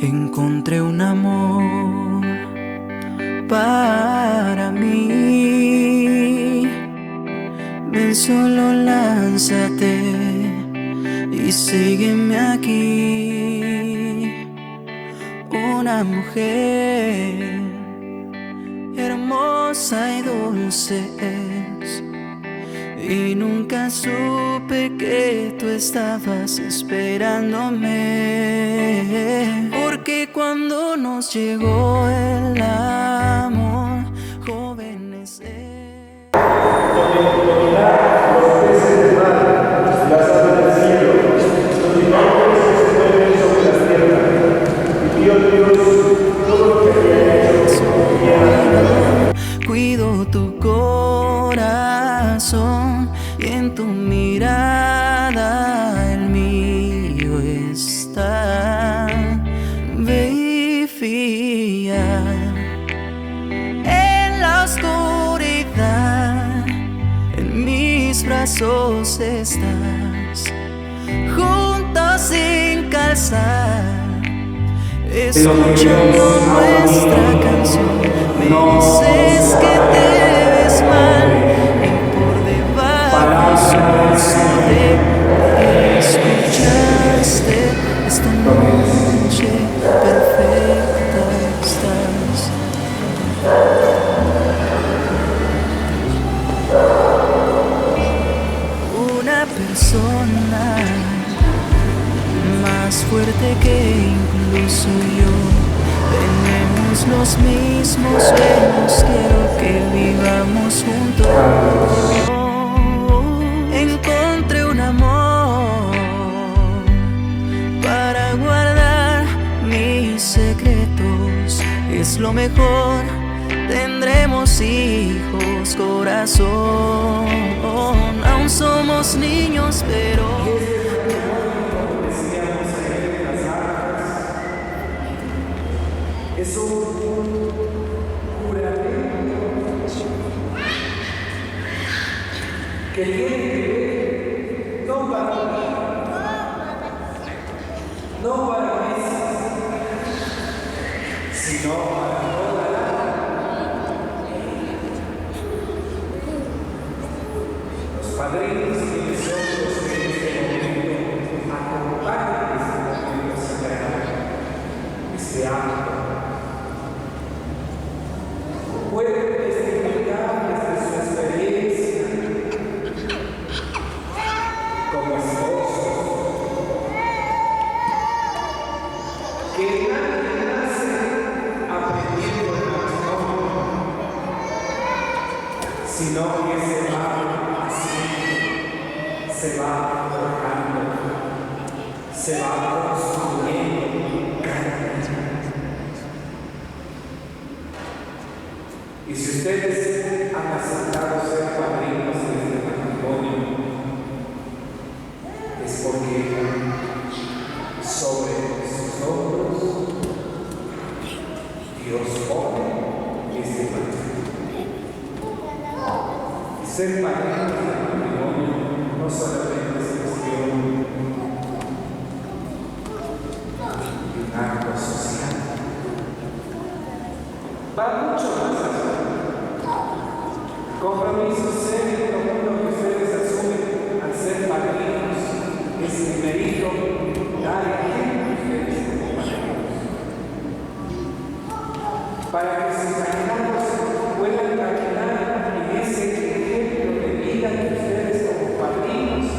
Encontré un amor para mí. Ven, solo lánzate y sígueme aquí. Una mujer hermosa y dulce es, y nunca supe que tú estabas esperándome. Porque cuando nos llegó el amor, jóvenes Los peces del mar, las aves del cielo, los dinosaurios que se mueven sobre la tierra. Y vio Dios todo lo que había hecho y cuido tu corazón, y en tu mirada el mío está. Ve y fía en la oscuridad, en mis brazos estás, juntos sin calzar, escuchando nuestra canción. Me dices que te ves mal, y por debajo solo de escuchaste. Esta noche perfecta estás. Una persona más fuerte que incluso yo. Tenemos los mismos sueños, quiero que vivamos juntos. Encontré un amor para guardar mis secretos. Es lo mejor, tendremos hijos, corazón. Aún somos niños, pero es un juramento que tiene que ver no para mí, no para meses, sino para toda la los padrinos y nosotros que en este momento acompañan este momento sagrado, este acto. Pueden testificar desde su experiencia como esposos que nadie nace aprendiendo el matrimonio, sino que se va haciendo, se va forjando, se va construyendo cada día. Y si ustedes han aceptado ser padrinos de este matrimonio, es porque sobre sus hombros Dios pone este matrimonio. Y ser padrinos del matrimonio no solamente es cuestión de un acto social, va mucho más allá. Compromiso serio profundo que ustedes asumen al ser padrinos es el mérito dar ejemplo a ustedes como padrinos, para que sus allegados puedan caminar en ese ejemplo de vida que ustedes como padrinos,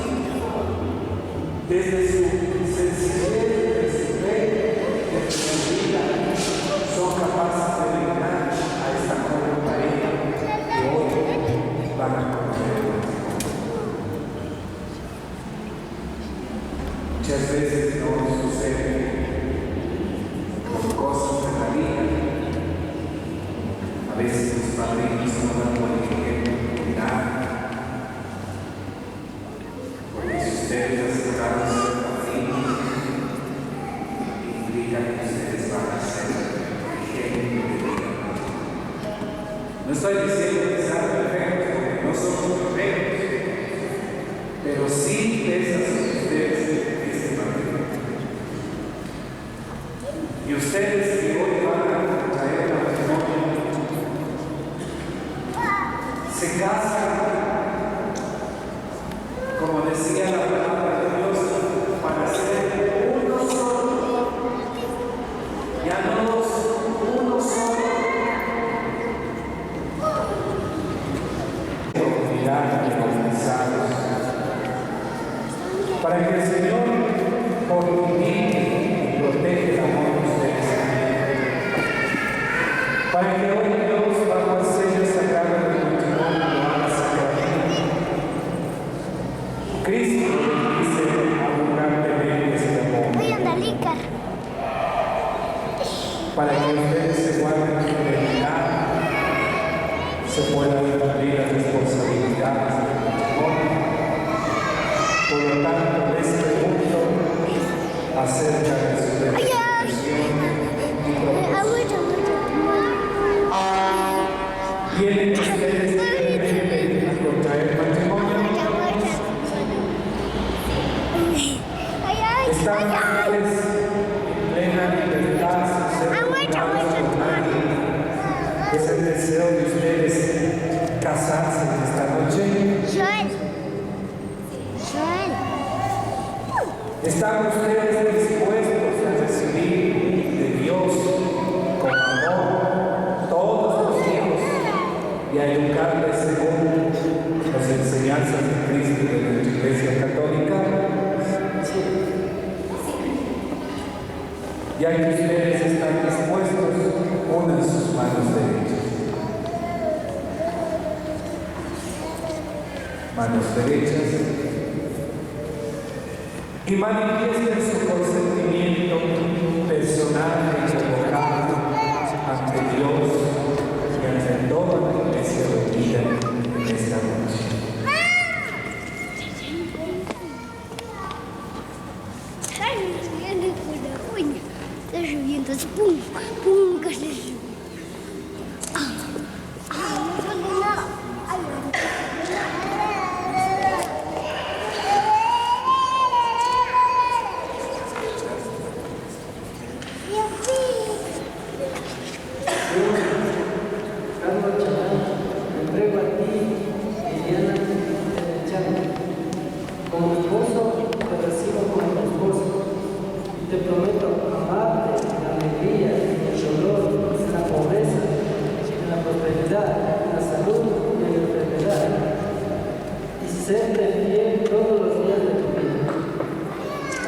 desde su sencillez, de su fe, de su vida, son capaces de brindar a esta joven pareja que hoy van a conocer. Muchas veces no sucede con cosas de la vida. A veces los padrinos no dan buen ejemplo de nada. Porque si ustedes aceptaron ser padrinos, implica que ustedes van a ser ejemplo de vida. No estoy diciendo que sean perfectos, porque no somos perfectos, pero sí pesa sobre ustedes este matrimonio. Y para que hoy Dios, bajo el sello sagrado del matrimonio, lo haga sacramento. Cristo dice abundantemente este amor. Voy a andar Para que ustedes se guarden su fidelidad, se puedan cumplir las responsabilidades del matrimonio. Por lo tanto, les pregunto acerca de su dedicación y propósito. ¿Tienen ustedes firmemente contraer matrimonio? ¿Están ustedes en plena libertad sin ser obligados por nadie? ¿Es el deseo de ustedes casarse esta noche? ¿Están ustedes dispuestos a recibir de Dios con amor todos los hijos y a educarles según las enseñanzas de Cristo y de nuestra Iglesia Católica? Ya que ustedes están dispuestos, unan sus manos derechas. Manos derechas. Y manifiesten su consentimiento personal y evocado ante Dios y ante toda la Iglesia reunida en esta noche. Entonces, pum, pum, que se sube. Como esposo te recibo como tu esposo y te prometo amarte en la alegría, en el dolor, en la pobreza, en la prosperidad, en la salud y en la enfermedad, y serte fiel todos los días de tu vida.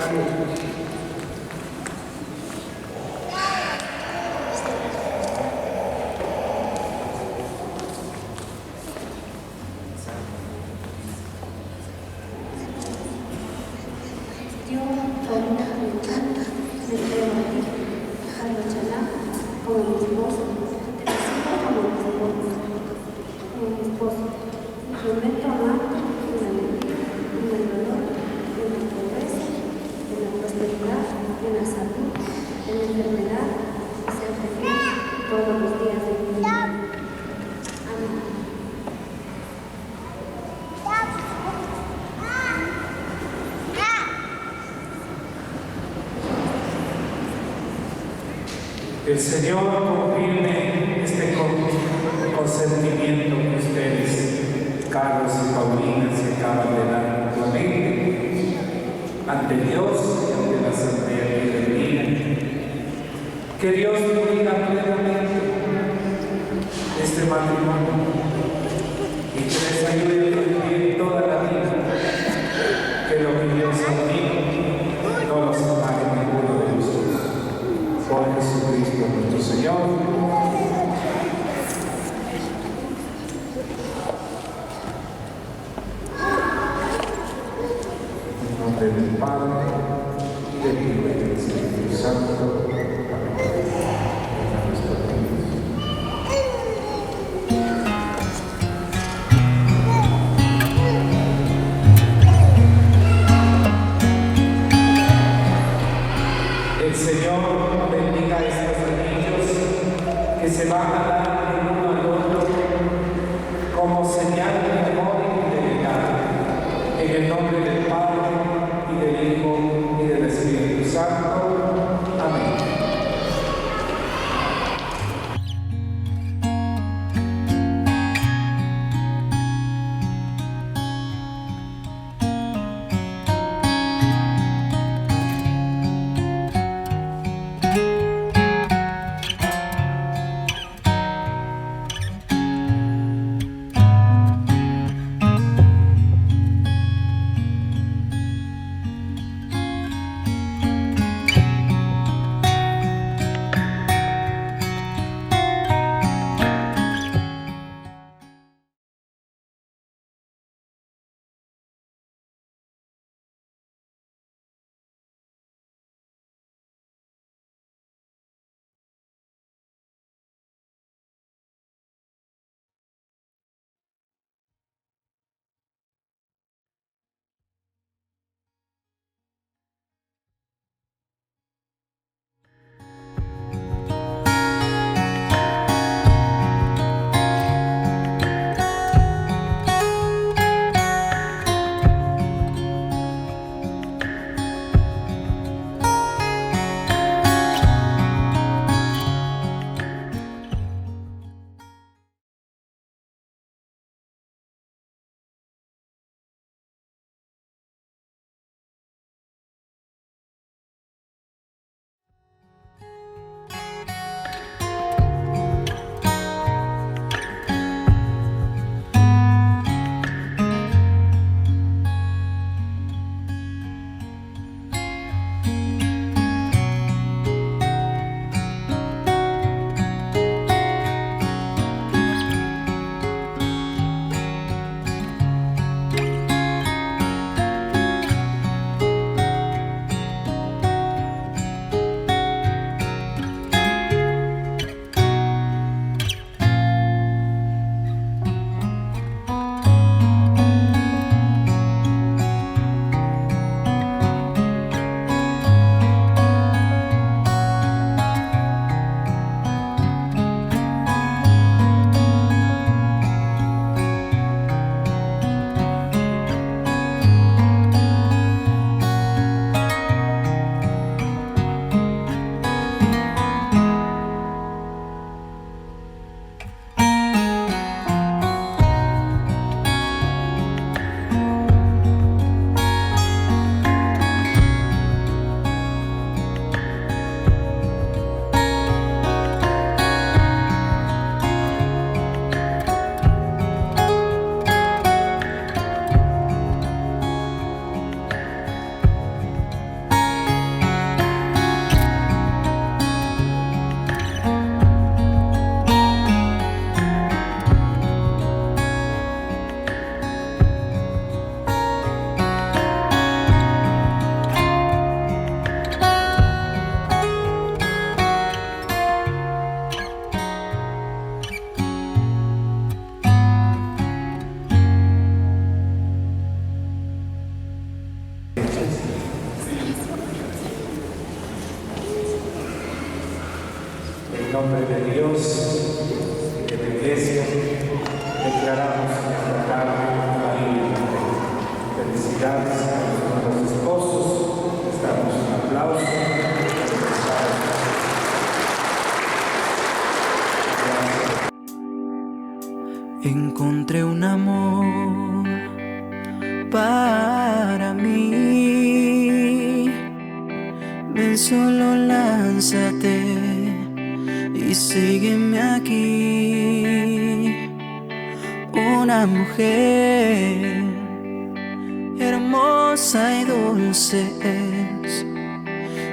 Amén. Yo, Paulina Ventana, me entrego a ti, Jairo Chalá, como mi esposo, te recibo como mi esposo, y prometo amarte en la alegría, en el dolor, en la pobreza, en la prosperidad, en la salud, en la enfermedad, y ser feliz todos los días de mi vida. Amén. El Señor confirme este consentimiento que ustedes, Carlos y Paulina, se acaban de dar mutuamente ante Dios y ante la Asamblea que reunida. Que Dios bendiga plenamente este matrimonio y que les ayude a vivir toda la vida. Que lo que Dios ha unido no lo separe ninguno de nosotros. Por Jesucristo nuestro Señor. En nombre del Padre, y del Hijo y del Espíritu Santo. Amén. El Señor bendiga estos anillos que se van a dar el uno al otro como señal de amor y fidelidad. En el nombre del Padre, y del Hijo, y del Espíritu Santo. Amén. nombre de Dios y de la Iglesia, declaramos esta tarde María. Felicidades a los nuevos esposos. Les damos un aplauso. Encontré un amor para mí. Ven, solo lánzate y sígueme aquí. Una mujer hermosa y dulce es,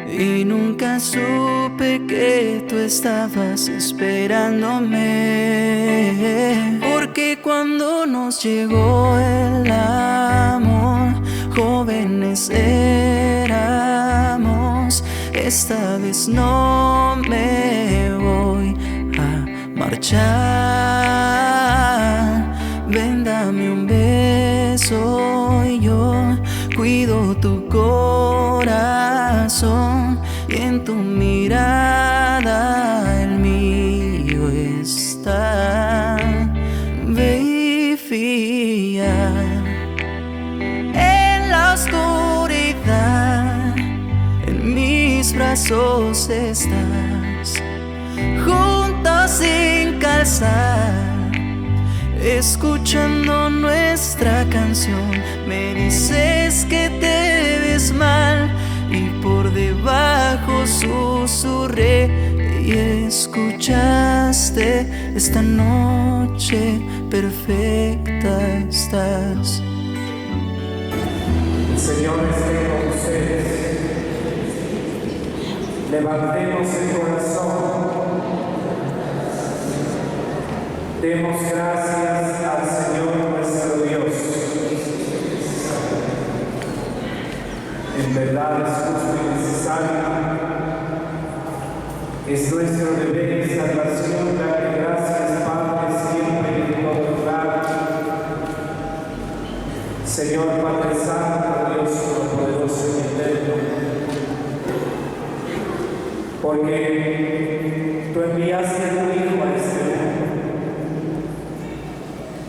y nunca supe que tú estabas esperándome. Porque cuando nos llegó el amor, jóvenes éramos. Esta vez no me voy a marchar. Ven, dame un beso y yo cuido tu corazón, y en tu mirada el mío está. Ve y fía en la oscuridad, en mis brazos estás, juntos sin calzar, escuchando nuestra canción. Me dices que te ves mal y por debajo susurré, y escuchaste: esta noche perfecta estás. El Señor esté con ustedes. Levantemos el corazón. Demos gracias al Señor nuestro Dios. En verdad es justo y necesario. Es nuestro deber y salvación darle gracias, Padre, siempre y en todo lugar. Señor Padre Santo, Dios Todopoderoso y Eterno, porque tú enviaste a tu Hijo a este mundo.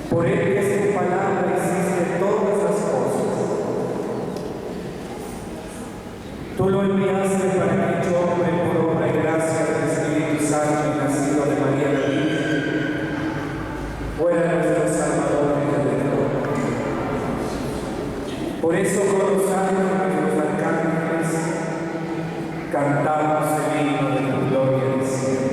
Por él es tu palabra hiciste todas las cosas. Tú lo enviaste para que yo, hombre por obra y gracia del Espíritu Santo y nacido de María la Virgen, fuera nuestro Salvador y Redentor. Por eso con los ángeles y los arcángeles cantamos el himno de la gloria del cielo.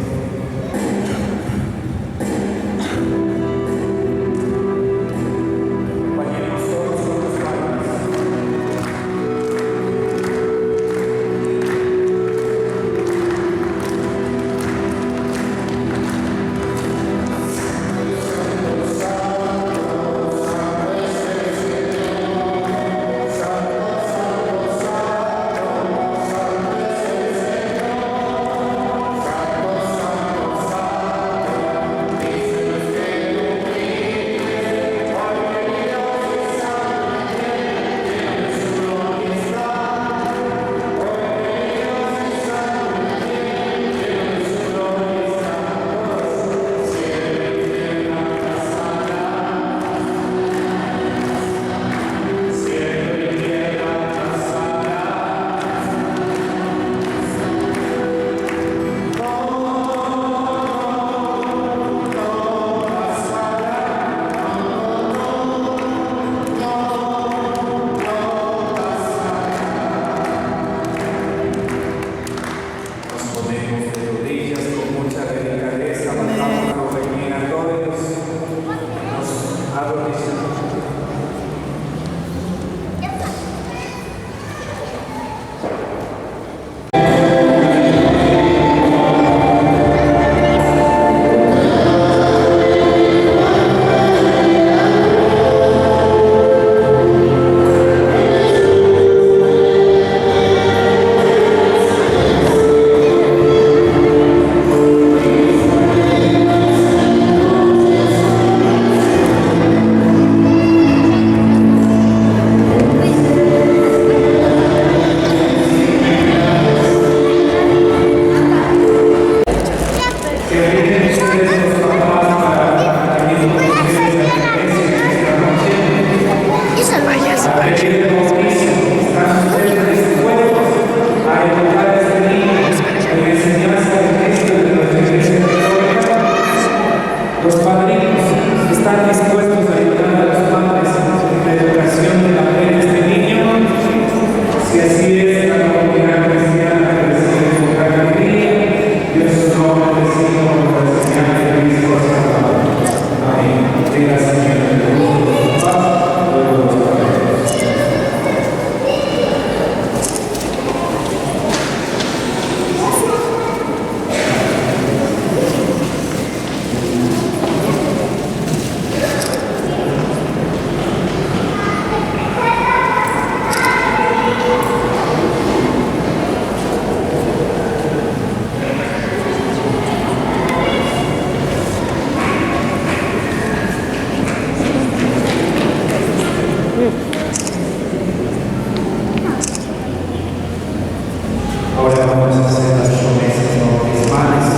Ahora vamos a hacer las promesas bautismales.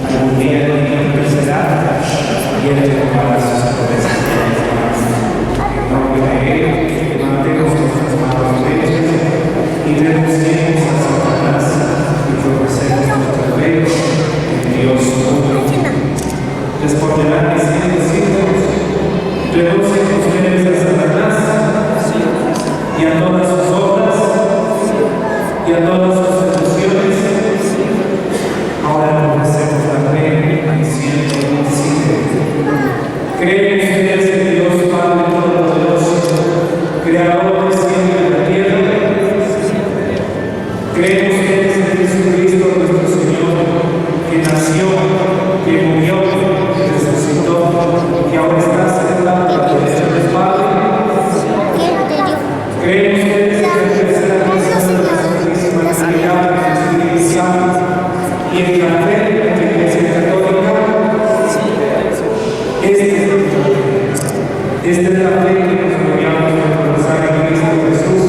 Algún día el niño crecerá y él tomará sus promesas bautismales. En nombre de él, levantemos nuestras manos derechas y renunciemos a Satanás y profesemos nuestra fe en Dios uno. Responderán diciendo: renuncien ustedes a Satanás y a todas sus obras y a todas sus seducciones. Ahora profesemos la fe diciendo: ¿creen ustedes en Dios Padre Todopoderoso, Creador del cielo y de la tierra? ¿Creen ustedes en Jesucristo nuestro Señor, que nació, que murió, que resucitó, que ahora está sentado a la derecha del Padre? ¿Creen ustedes en la tercera persona de la Santísima Trinidad, el Espíritu Santo, y en la fe de la Iglesia Católica? Esta es la fe que nos gloriamos por profesar en Cristo Jesús,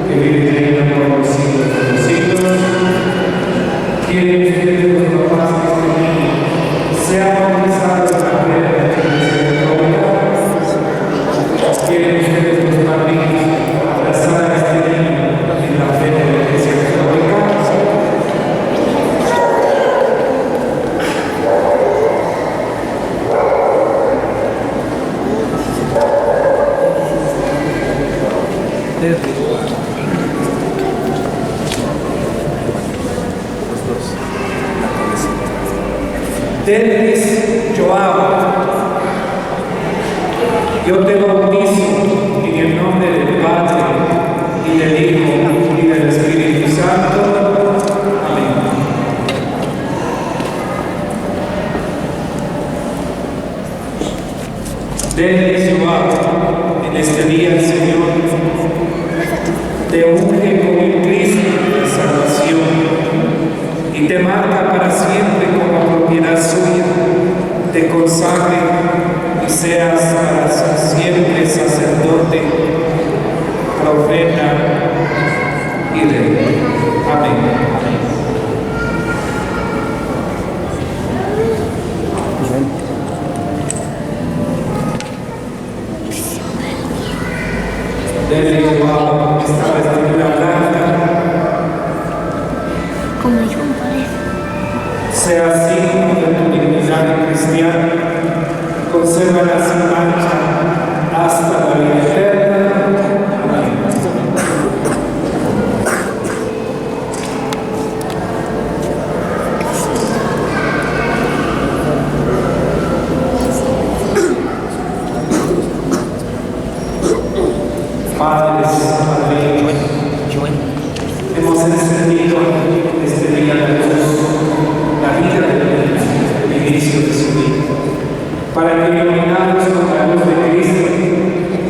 que vive y reina por los siglos de los siglos. ¿Quieren ustedes, los papás de este niño, sea bautizado en la fe de la Iglesia Católica? ¿Quieren ustedes, los padrinos, abrazar a este niño en la fe de la Iglesia Católica? Dennis Joao, yo te bautizo en el nombre del Padre y del Hijo y del Espíritu Santo. Amén. Dennis Joao, en este día el Señor te unge con el Cristo de salvación y te marca para siempre como propiedad suya, te consagre y seas para siempre sacerdote, profeta y rey. Amén. Desde Joao, esta vestidura blanca sea signo de tu dignidad cristiana, consérvala sin mancha hasta la vida eterna. Amén. Padres, Padre, hemos encendido este día de luz la vida de Dios, el inicio de su vida, para que iluminados con la luz de Cristo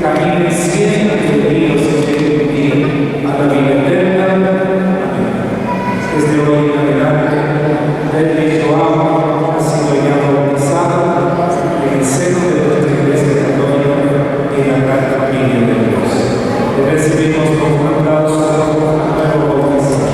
caminen siempre unidos en día a la vida eterna. Amén. Desde hoy en adelante, el Joao ha sido ya bautizado en el seno de nuestra Iglesia Católica y en la gran familia de Dios. Le recibimos con un aplauso a nuestro bautizado.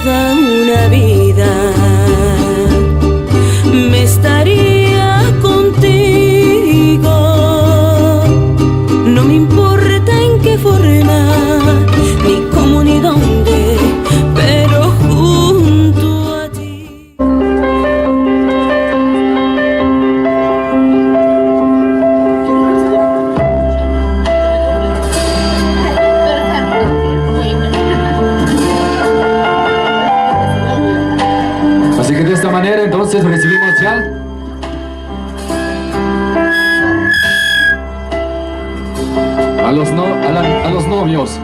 toda una vida me estaría contigo. No me importa en qué forma, ni cómo ni dónde, pero junto a ti. Así que de esta manera entonces recibimos ya a los novios.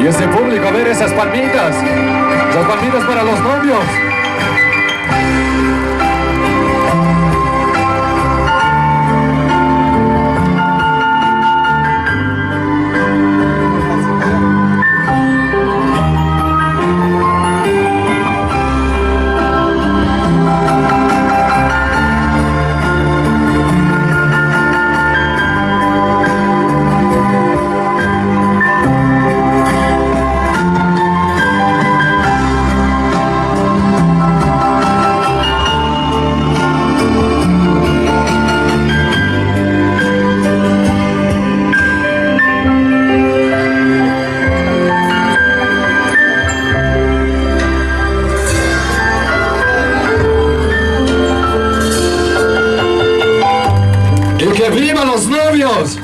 Y ese público, a ver esas palmitas para los novios. ¡Que vivan los novios!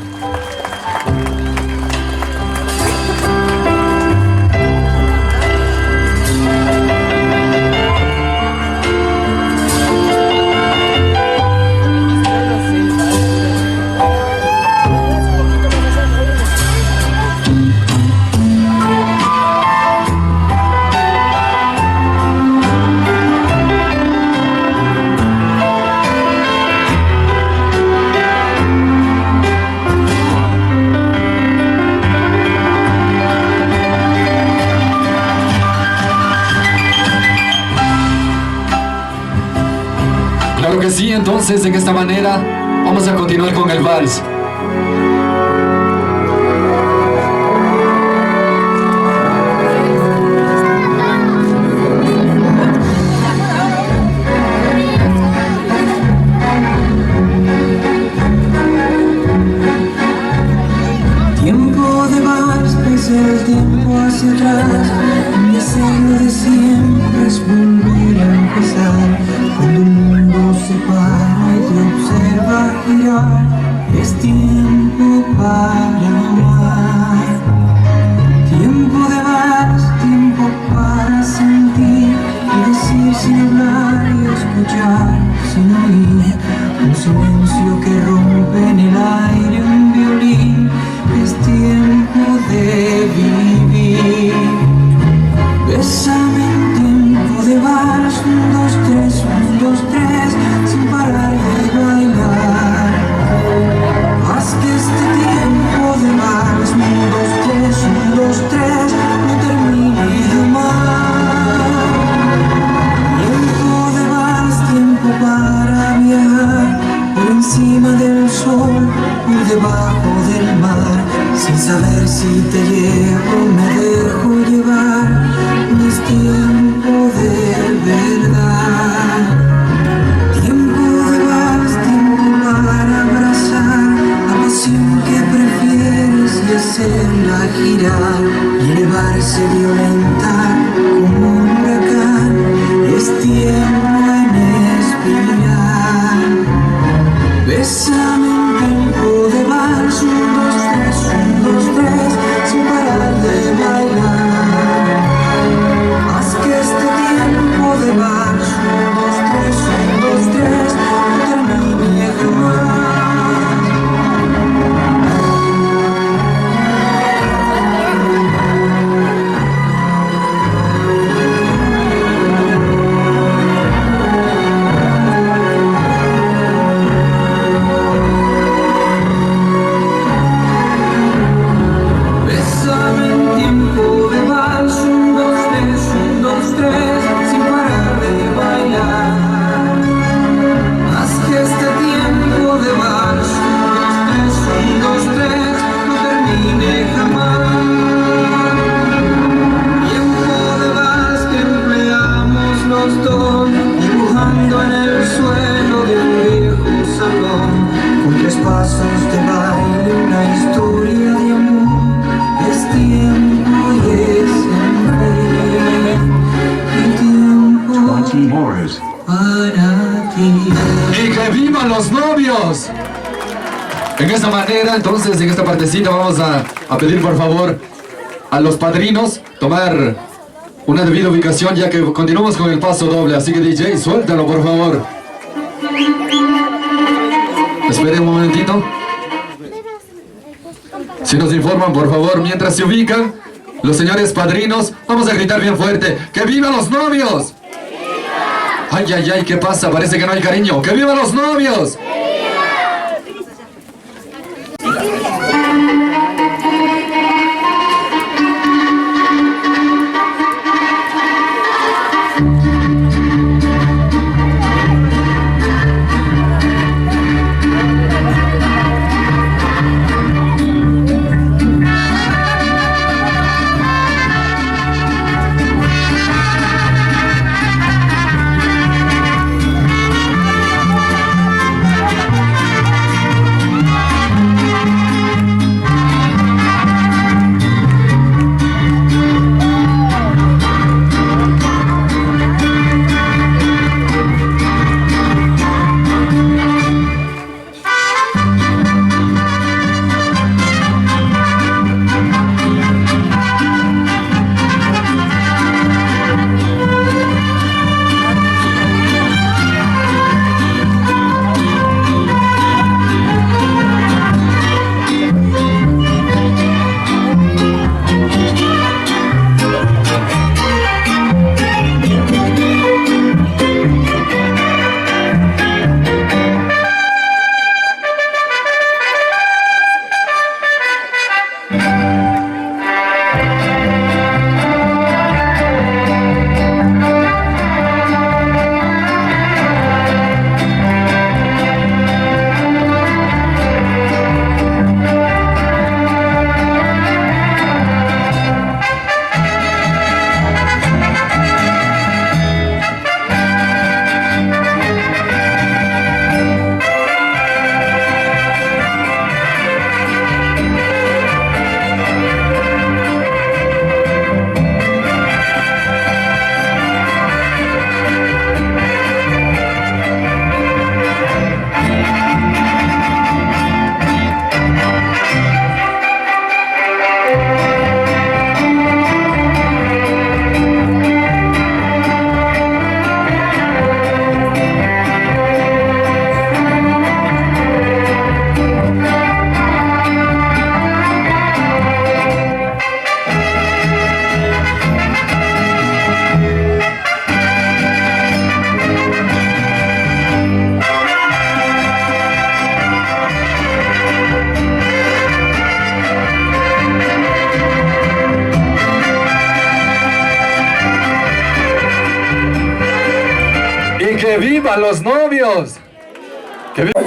Claro que sí, entonces de esta manera vamos a continuar con el vals. Tiempo de vals es el tiempo hacia atrás, mi deseo de siempre es volver a empezar. Cuando el mundo se para y te observa girar, es tiempo para amar. Tiempo de vals, tiempo para sentir y decir sin hablar y escuchar sin oír. Un silencio que rompe en el aire un violín. Es tiempo de vivir. Bésame en tiempo de vals, 1, 2, 3, 1, 2, 3, sin parar de bailar. Haz que este tiempo de vals, 1, 2, 3, 1, 2, 3, no termine jamás. Tiempo de vals, tiempo para viajar por encima del sol, por debajo del mar, sin saber si te llevo, me dejo llevar. No es tiempo de verdad. Tiempo de vals. ti. ¡Y que vivan los novios! En esta manera, entonces, en esta partecita vamos a pedir por favor a los padrinos tomar una debida ubicación, ya que continuamos con el paso doble. Así que DJ, suéltalo por favor. Esperen un momentito. Si nos informan, por favor, mientras se ubican los señores padrinos, vamos a gritar bien fuerte: ¡que vivan los novios! ¡Ay, ay, ay! ¿Qué pasa? Parece que no hay cariño. ¡Que vivan los novios! ¡Que vivan los novios! ¡Que vivan!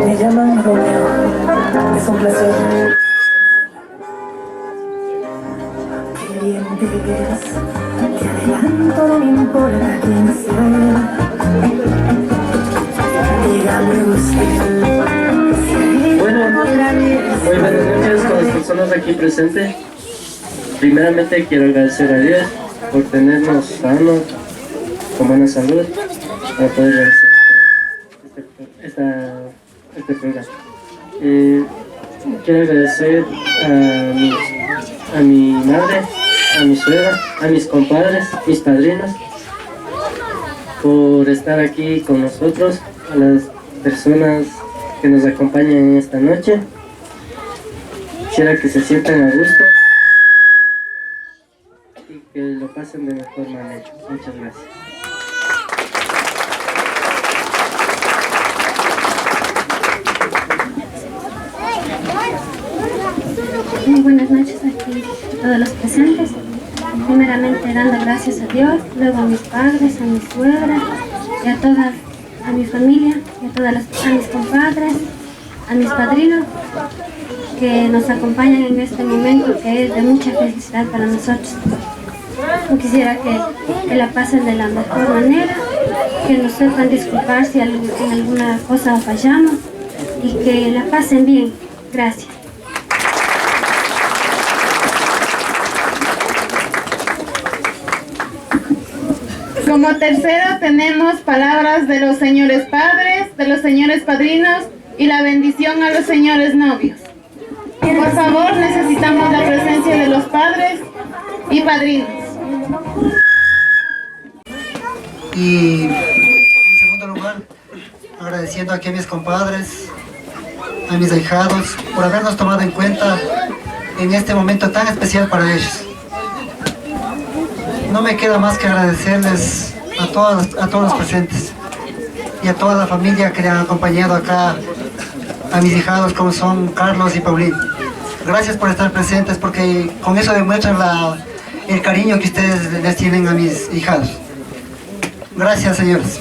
Me llaman Romeo, es un placer. Qué bien te ves, te adelanto, no me importa quién sea. Dígame usted. Bueno, muy buenas noches con las personas aquí presentes. Primeramente quiero agradecer a Dios por tenernos sanos, con buena salud, para poder realizar este programa. Quiero agradecer a mi madre, a mi suegra, a mis compadres, mis padrinos, por estar aquí con nosotros, a las personas que nos acompañan en esta noche. Quisiera que se sientan a gusto y que lo pasen de mejor manera. Muchas gracias. Muy buenas noches aquí a todos los presentes. Primeramente dando gracias a Dios, luego a mis padres, a mi suegra y a mi familia y a mis compadres, a mis padrinos que nos acompañan en este momento que es de mucha felicidad para nosotros. Yo quisiera que la pasen de la mejor manera, que nos sepan disculpar si en alguna cosa fallamos y que la pasen bien. Gracias. Como tercero tenemos palabras de los señores padres, de los señores padrinos y la bendición a los señores novios. Por favor, necesitamos la presencia de los padres y padrinos. Y en segundo lugar, agradeciendo aquí a mis compadres, a mis ahijados, por habernos tomado en cuenta en este momento tan especial para ellos. No me queda más que agradecerles a todos los presentes y a toda la familia que le han acompañado acá, a mis hijados como son Carlos y Paulín. Gracias por estar presentes, porque con eso demuestran el cariño que ustedes les tienen a mis hijados. Gracias, señores.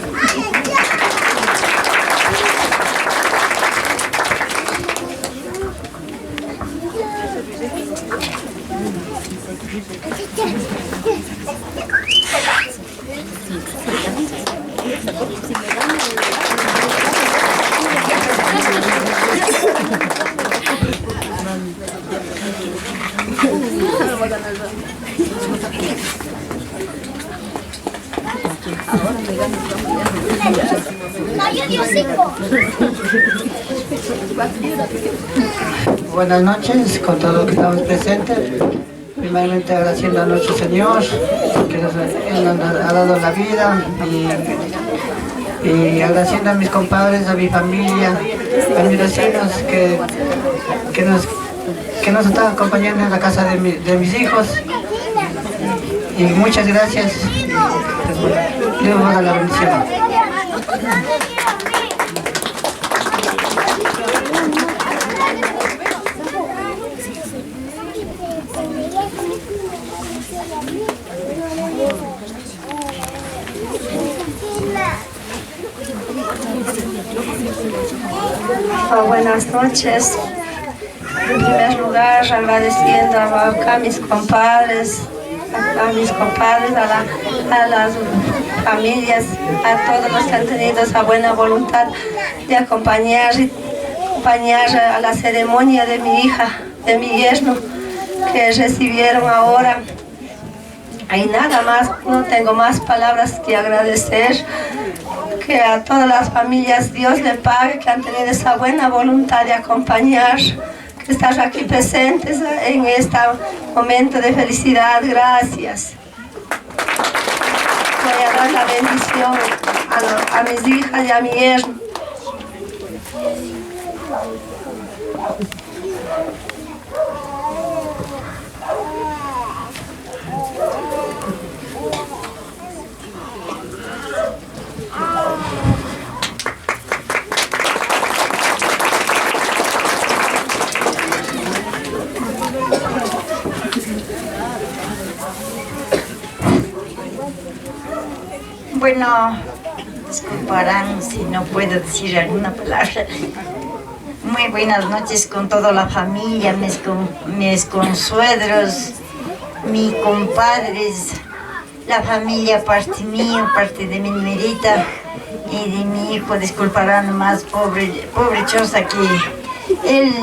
Buenas noches con todos los que estamos presentes. Primeramente agradeciendo a nuestro Señor que nos ha dado la vida, y agradeciendo a mis compadres, a mi familia, a mis vecinos que nos están acompañando en la casa de mis hijos. Y muchas gracias. Dios va a dar la bendición. Buenas noches. En primer lugar, agradeciendo a mis compadres, a las familias, a todos los que han tenido esa buena voluntad de acompañar a la ceremonia de mi hija, de mi yerno, que recibieron ahora. Y nada más, no tengo más palabras que agradecer, que a todas las familias Dios le pague, que han tenido esa buena voluntad de acompañar, que están aquí presentes en este momento de felicidad. Gracias. Voy a dar la bendición a mis hijas y a mi yerno. Bueno, disculparán si no puedo decir alguna palabra. Muy buenas noches con toda la familia, mis consuegros, mis compadres, la familia, parte mía, parte de mi numerita y de mi hijo. Disculparán más, pobre Chosa, que él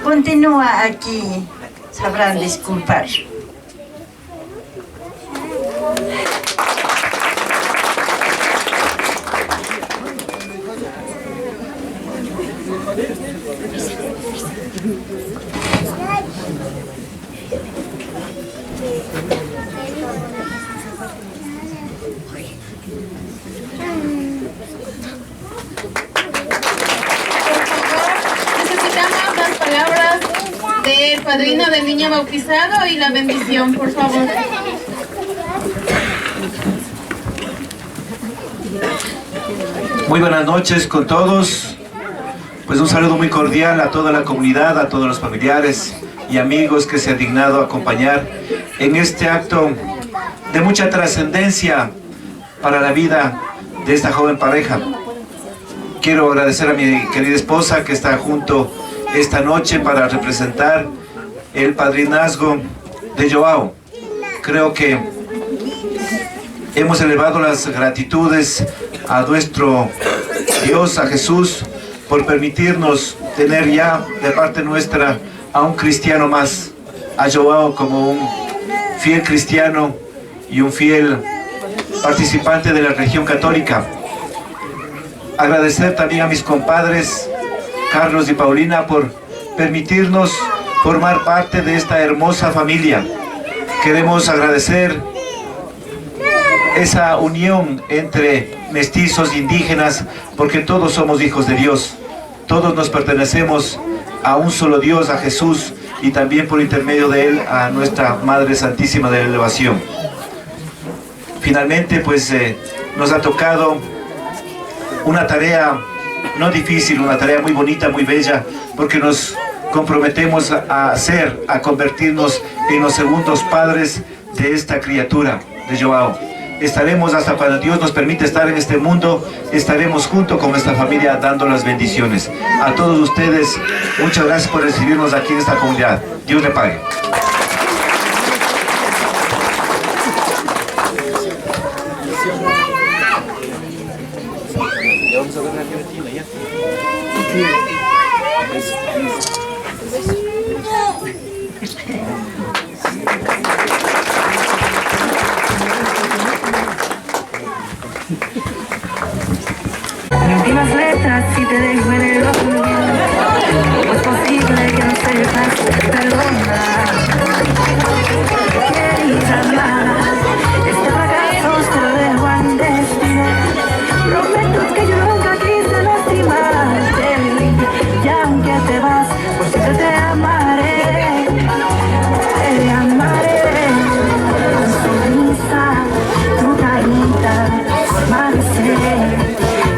continúa aquí, sabrán disculpar. Necesitamos las palabras del padrino del niño bautizado y la bendición, por favor. Muy buenas noches con todos. Pues un saludo muy cordial a toda la comunidad, a todos los familiares y amigos que se han dignado a acompañar en este acto de mucha trascendencia para la vida de esta joven pareja. Quiero agradecer a mi querida esposa que está junto esta noche para representar el padrinazgo de Joao. Creo que hemos elevado las gratitudes a nuestro Dios, a Jesús, por permitirnos tener ya de parte nuestra a un cristiano más, a Joao como un fiel cristiano y un fiel participante de la religión católica. Agradecer también a mis compadres Carlos y Paulina por permitirnos formar parte de esta hermosa familia. Queremos agradecer esa unión entre mestizos indígenas, porque todos somos hijos de Dios, todos nos pertenecemos a un solo Dios, a Jesús, y también por intermedio de Él a nuestra Madre Santísima de la Elevación. Finalmente, pues nos ha tocado una tarea no difícil, una tarea muy bonita, muy bella, porque nos comprometemos a convertirnos en los segundos padres de esta criatura, de Joao. Estaremos hasta cuando Dios nos permite estar en este mundo, estaremos junto con nuestra familia dando las bendiciones. A todos ustedes, muchas gracias por recibirnos aquí en esta comunidad. Dios le pague. Últimas letras si te dejo en el olvido. ¿Cómo es posible que no sepas perdonar? Querida amada, este fracaso se lo dejo al destino. Prometo que yo nunca quise lastimarte, y aunque te vas, por siempre te amaré. Te amaré. Tu sonrisa, tu carita, forma de ser.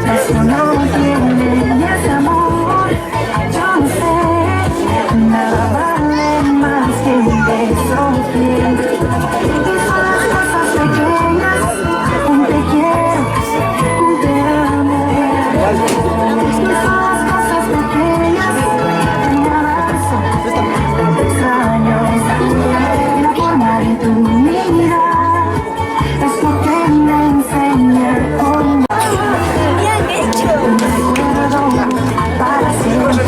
Eso no tiene ni ese amor, yo no sé, nada vale más que un beso fiel. Y son las cosas pequeñas, un te quiero, un te amo. Y son las cosas pequeñas, un abrazo, un te extraño. La forma de tu mirar es lo que me enseña hoy. Para siempre,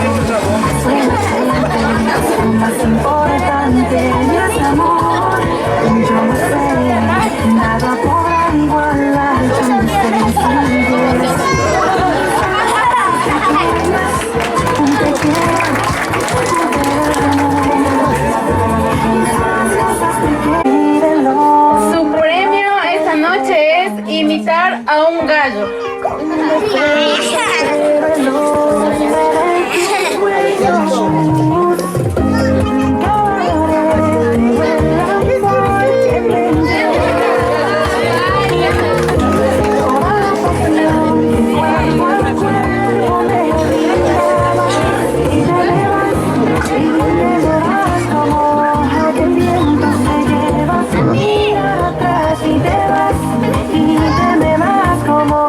lo más importante es amor. Yo no sé, nada podrá igualar tu sencillez. Un te quiero, un te amo. Su premio esta noche es imitar a un gallo.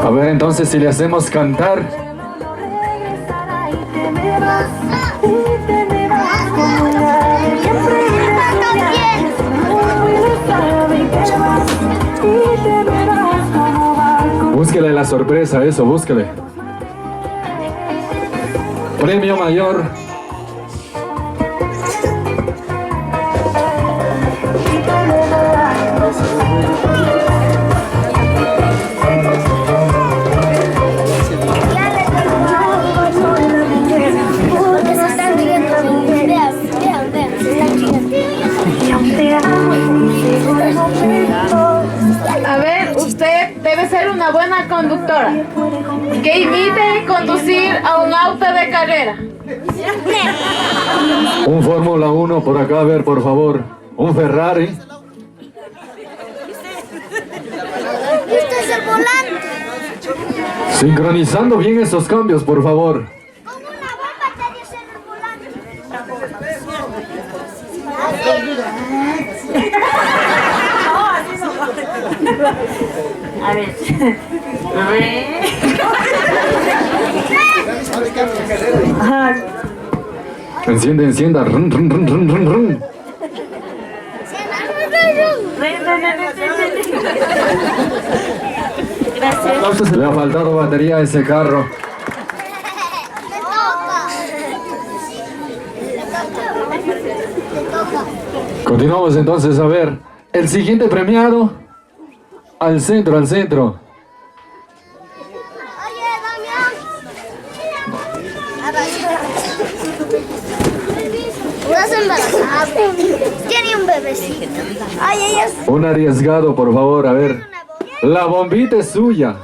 A ver, entonces si le hacemos cantar. Búsquele la sorpresa, eso, búsquele. Premio mayor. A ver, usted debe ser una buena conductora que imite conducir a un auto de carrera. Un Fórmula 1 por acá, a ver, por favor. Un Ferrari. Este es el volante. Sincronizando bien esos cambios, por favor. Como una bomba te dice el volante. A ver. Enciende, encienda. Run, run, run, run, run, run. Gracias. Le ha faltado batería a ese carro. Me toca. Continuamos entonces a ver. El siguiente premiado Al centro, al centro. Estás embarazada. Tiene un bebecito. Ay, ella es... Un arriesgado, por favor, a ver. La bombita es suya.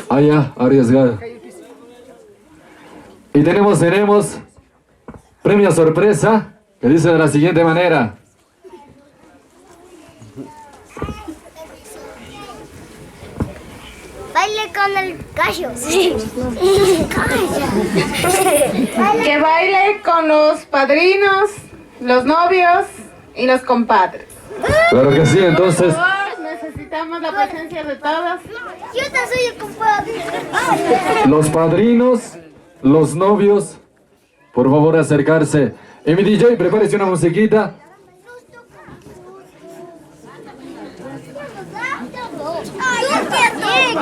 Ah, ya, arriesgado. Y tenemos premio sorpresa, que dice de la siguiente manera. Baile con el gallo. Sí. Que baile con los padrinos, los novios y los compadres. Claro que sí, entonces. Por favor, necesitamos la presencia de todos. Yo te soy el compadre. Los padrinos, los novios, por favor acercarse. Y mi DJ, prepárese una musiquita.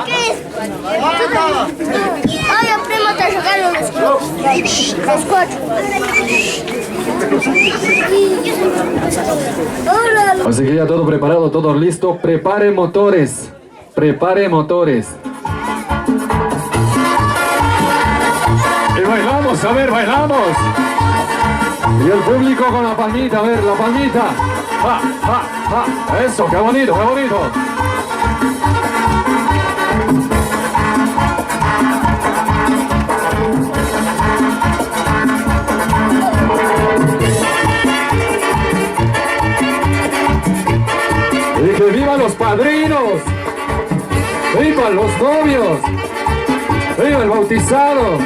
¿Qué es? Oye, primo, te regalo los cuatro. Así que ya todo preparado, todo listo. Prepare motores. Prepare motores. Y bailamos, a ver, bailamos. Y el público con la palmita, a ver, la palmita. ¡Ja, ja, ja! Eso, qué bonito, qué bonito. Y que vivan los padrinos, vivan los novios, viva el bautizado.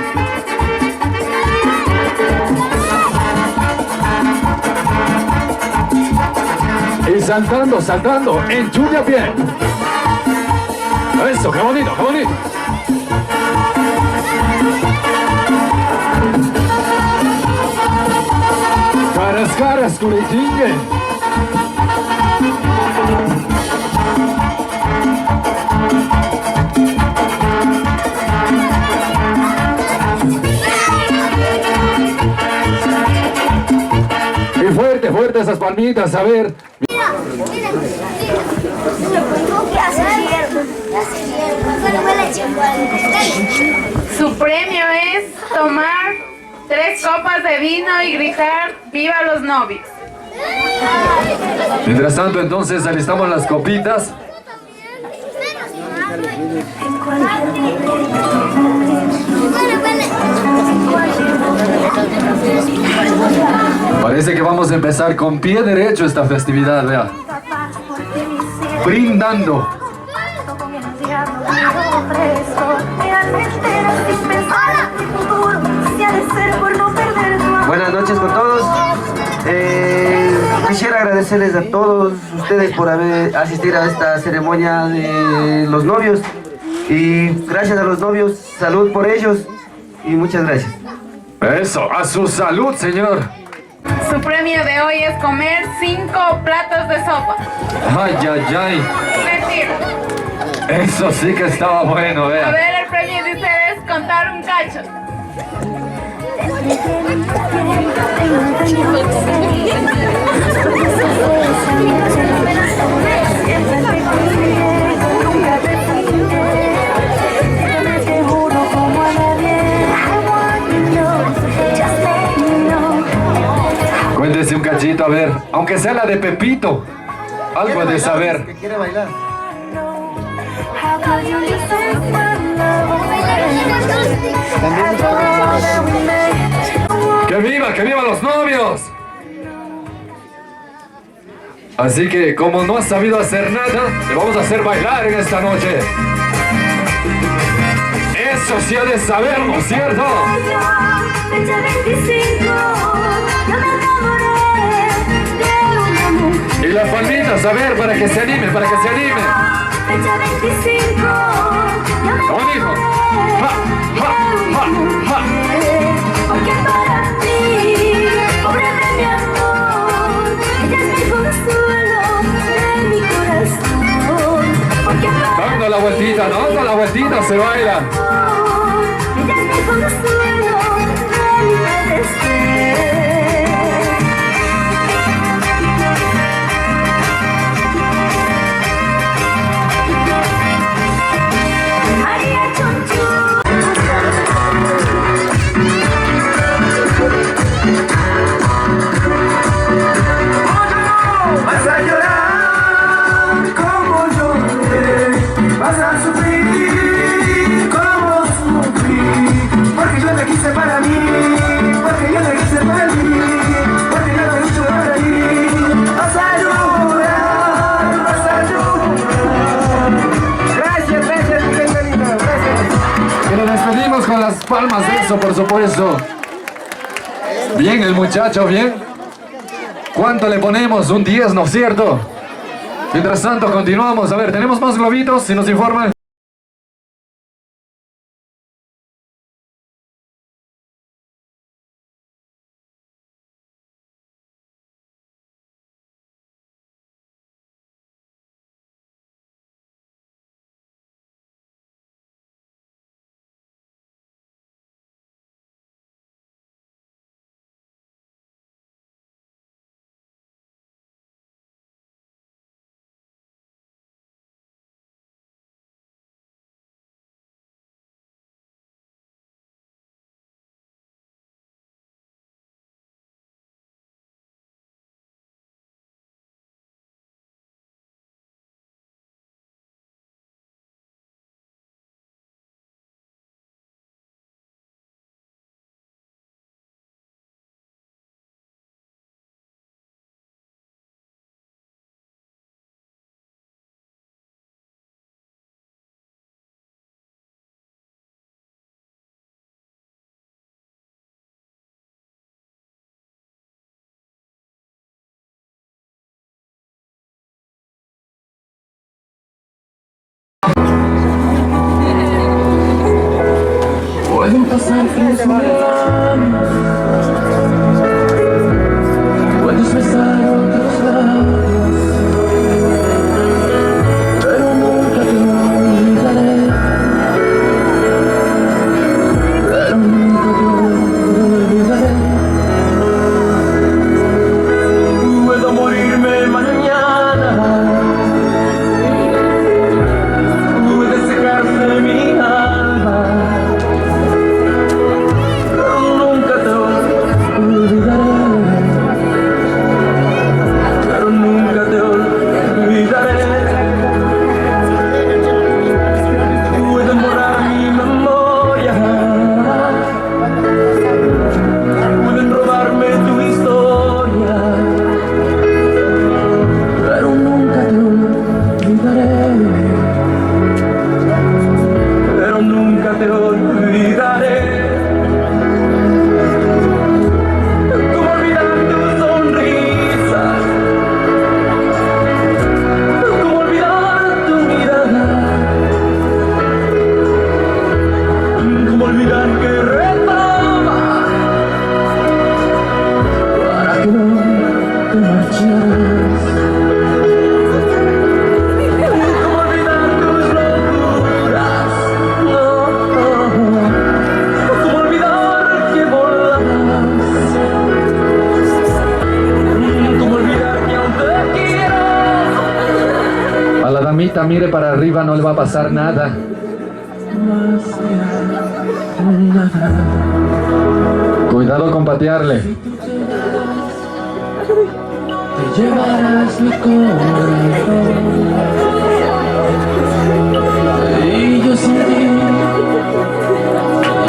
Y saltando, saltando, en lluvia bien. Eso, qué bonito, qué bonito. Caras, caras, curitingue. Y fuerte, fuerte esas palmitas, a ver. Su premio es tomar 3 copas de vino y gritar ¡Viva los novios! Mientras tanto, entonces, alistamos las copitas. Parece que vamos a empezar con pie derecho esta festividad, vea. Brindando. Buenas noches con todos. Quisiera agradecerles a todos ustedes por haber asistido a esta ceremonia de los novios. Y gracias a los novios, salud por ellos y muchas gracias. Eso, a su salud, señor. Su premio de hoy es comer 5 platos de sopa. Ay, ay, ay. Mentira. Eso sí que estaba bueno, A vea. ver, el premio de ustedes es contar un cacho. Cuéntese un cachito, a ver. Aunque sea la de Pepito. Algo de saber. ¿Que quiere bailar? ¡Que vivan los novios! Así que, como no has sabido hacer nada, te vamos a hacer bailar en esta noche. Eso sí ha de saberlo, ¿cierto? Fecha 25, yo me enamoré de una mujer. Y las palmitas, a ver, para que se anime, para que se anime. Fecha 25, yo me ¿Cómo dijo? ¡Ja, ja, ja, ja! porque para ti, pobre de mi amor, ella es mi consuelo de mi corazón. Porque para Dando la vueltita, ¿no? Dando la vueltita se baila. ella es mi consuelo de mi padecer. hice para mí, porque yo lo hice para ti, porque yo lo hice para ti. Vas a llorar, vas a llorar. Gracias, gracias, bienvenido, gracias. Y nos despedimos con las palmas de eso, por supuesto. Bien, el muchacho, bien. ¿Cuánto le ponemos? Un 10, ¿no es cierto? Mientras tanto, continuamos. A ver, tenemos más globitos, si nos informan. Pueden pasar 15 años, puedes besar otros labios, pero nunca te olvidaré, pero nunca te olvidaré. Puedo morirme mañana, puede secarse mi alma, pero nunca te olvidaré. Pueden borrar mi memoria, pueden robarme tu historia, pero nunca te olvidaré, pero nunca te olvidaré. Mire para arriba, no le va a pasar nada. Cuidado con patearle. Te llevarás mi corazón y yo sin ti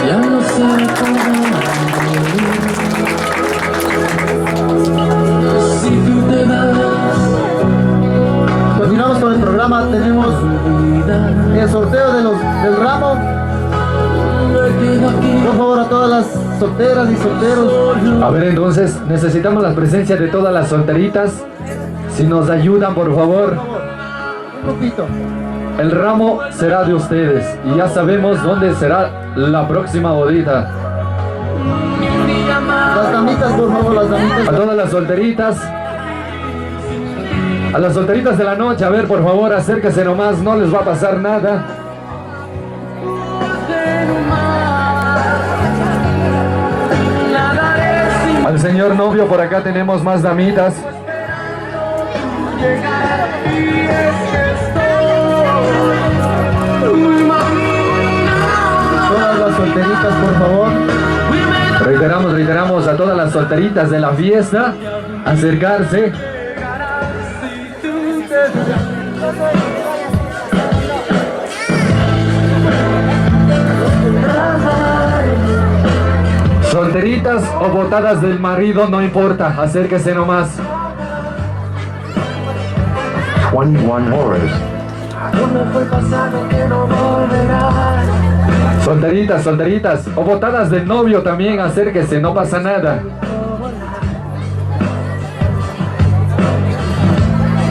ya no sé cómo vivir. Si tú te vas. Continuamos con el programa, tenemos el sorteo del ramo. Por favor, a todas las solteras y solteros. A ver, entonces, necesitamos la presencia de todas las solteritas. Si nos ayudan, por favor. Un poquito. El ramo será de ustedes y ya sabemos dónde será la próxima bodita. Las damitas, por favor, las damitas. A todas las solteritas. A las solteritas de la noche, a ver, por favor, acérquese nomás, no les va a pasar nada. Al señor novio, por acá tenemos más damitas. Todas las solteritas, por favor. Reiteramos a todas las solteritas de la fiesta, acercarse. solteritas o botadas del marido, no importa, acérquese nomás. 21 horas. ¿Dónde fue el pasado que no volverá? Solteritas, solteritas o botadas del novio también, acérquese, no pasa nada.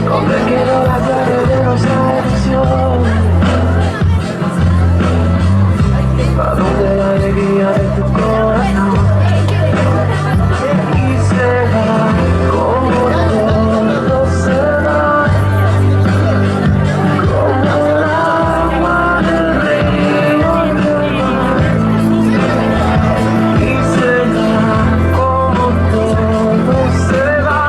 ¿Dónde quedó la llave de nuestra edición? ¿A dónde la alegría de tu corazón? Y se va como todo se va, como el agua del río del mar. Y se va como todo se va.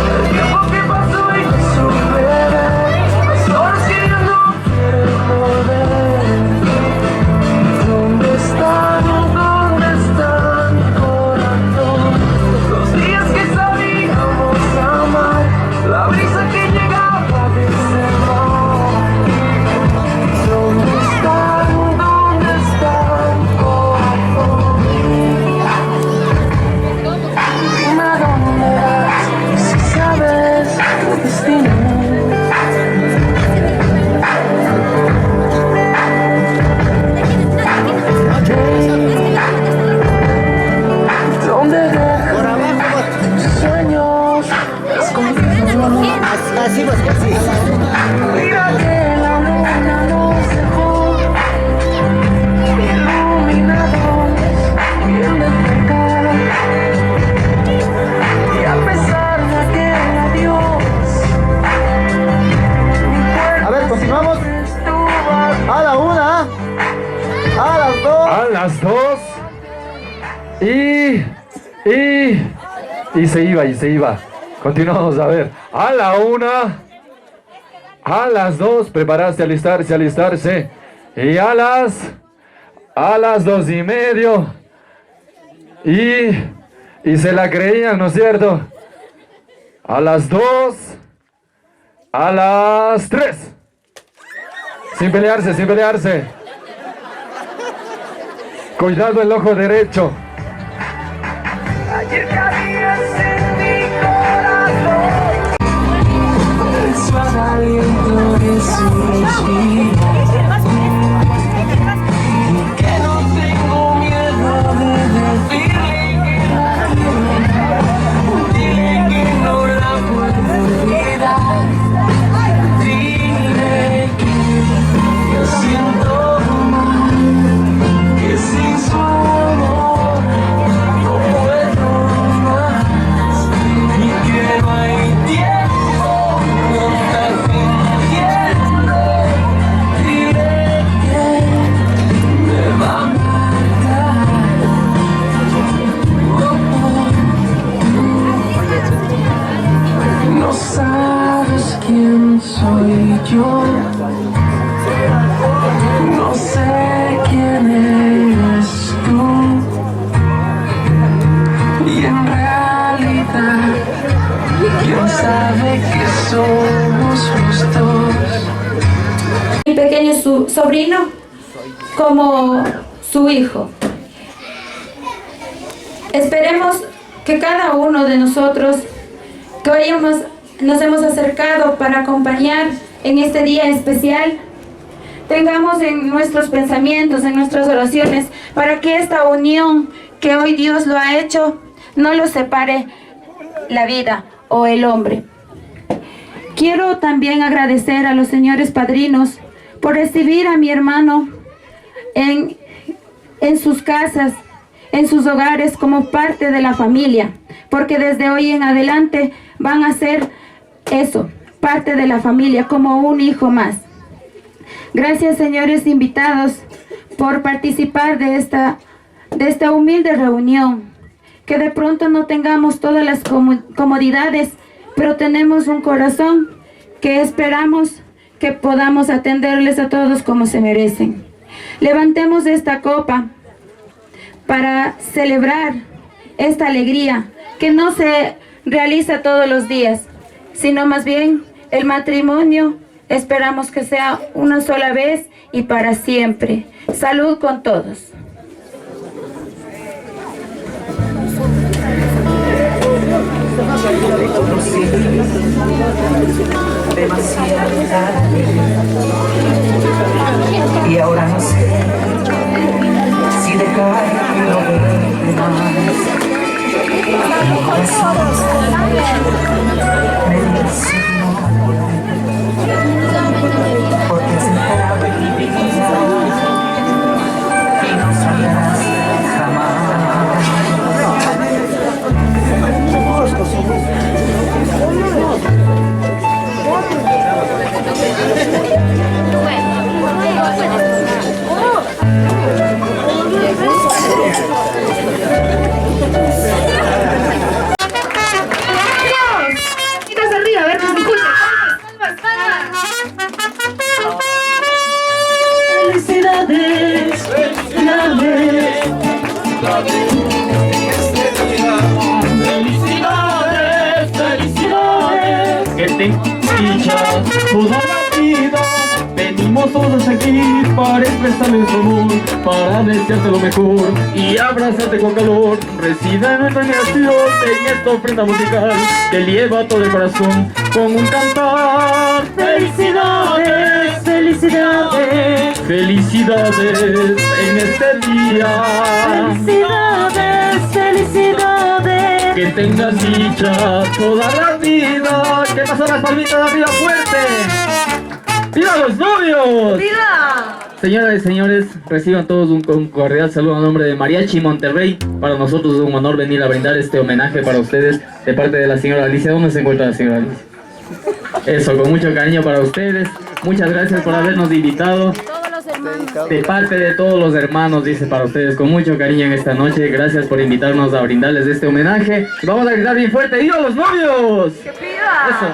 El tiempo que pasó y no supe ver, las horas que yo no quiero volver. ¿Dónde están? ¿Dónde está mi corazón? Los días que sabíamos amar, la brisa que llegaba desde el mar. ¿Dónde están? ¿Dónde está mi corazón? Dime a dónde vas, si sabes tu destino. ¿Dónde dejan tus sueños escondidos? Mira que la luna nos dejó iluminados, bien despertados. Y a pesar de aquel adiós, A ver, continuamos. A la una, a las dos. A las 2. Y se iba. Continuamos, a ver. A la 1. A las 2. Prepararse, alistarse. Y a las 2:30. Y se la creían, ¿no es cierto? A las 2. A las 3. Sin pelearse. Cuidado el ojo derecho. ayer cabías en mi corazón. El suave aliento de su respiro. Y que no tengo miedo de decirle que la quiero. Dile que no la puedo olvidar. Dile que yo siento mal, que sin su amor no puedo más, y que no hay tiempo, no estás fingiendo. Dile que me va a matar. No sabes quién soy yo. No sé quién eres tú. Y en realidad, quién sabe que somos los dos. Mi pequeño sobrino como su hijo. Esperemos que cada uno de nosotros que hoy nos hemos acercado para acompañar en este día especial, tengamos en nuestros pensamientos, en nuestras oraciones, para que esta unión que hoy Dios lo ha hecho, no lo separe la vida o el hombre. Quiero también agradecer a los señores padrinos por recibir a mi hermano en sus casas, en sus hogares, como parte de la familia, porque desde hoy en adelante van a ser eso, parte de la familia, como un hijo más. Gracias, señores invitados, por participar de esta humilde reunión. Que de pronto no tengamos todas las comodidades, pero tenemos un corazón que esperamos que podamos atenderles a todos como se merecen. Levantemos esta copa para celebrar esta alegría que no se realiza todos los días, sino más bien el matrimonio Esperamos que sea una sola vez y para siempre. Salud con todos. Demasiado tarde y ahora no sé si dejarlo verte más. Mi corazón me dice no, porque has entrado en mi vida y no saldrás jamás. Felicidades, felicidades, que tengas dicha toda la vida. Venimos todos aquí para expresar nuestro amor, para desearte lo mejor y abrazarte con calor. Recibe nuestra admiración en esta ofrenda musical que lleva todo el corazón con un cantar. Felicidades, felicidades, felicidades en este día. Felicidades, felicidades, que tengas dicha toda la vida. ¿Qué pasó las palmitas arriba fuerte? ¡Viva los novios! ¡Viva! Señoras y señores, reciban todos un cordial saludo a nombre de Mariachi Monterrey. Para nosotros es un honor venir a brindar este homenaje para ustedes de parte de la señora Alicia. ¿Dónde se encuentra la señora Alicia? Eso, con mucho cariño para ustedes. Muchas gracias por habernos invitado. De parte de todos los hermanos, dice, para ustedes, con mucho cariño en esta noche. Gracias por invitarnos a brindarles este homenaje. Vamos a gritar bien fuerte: ¡viva los novios! ¡Que viva! Eso.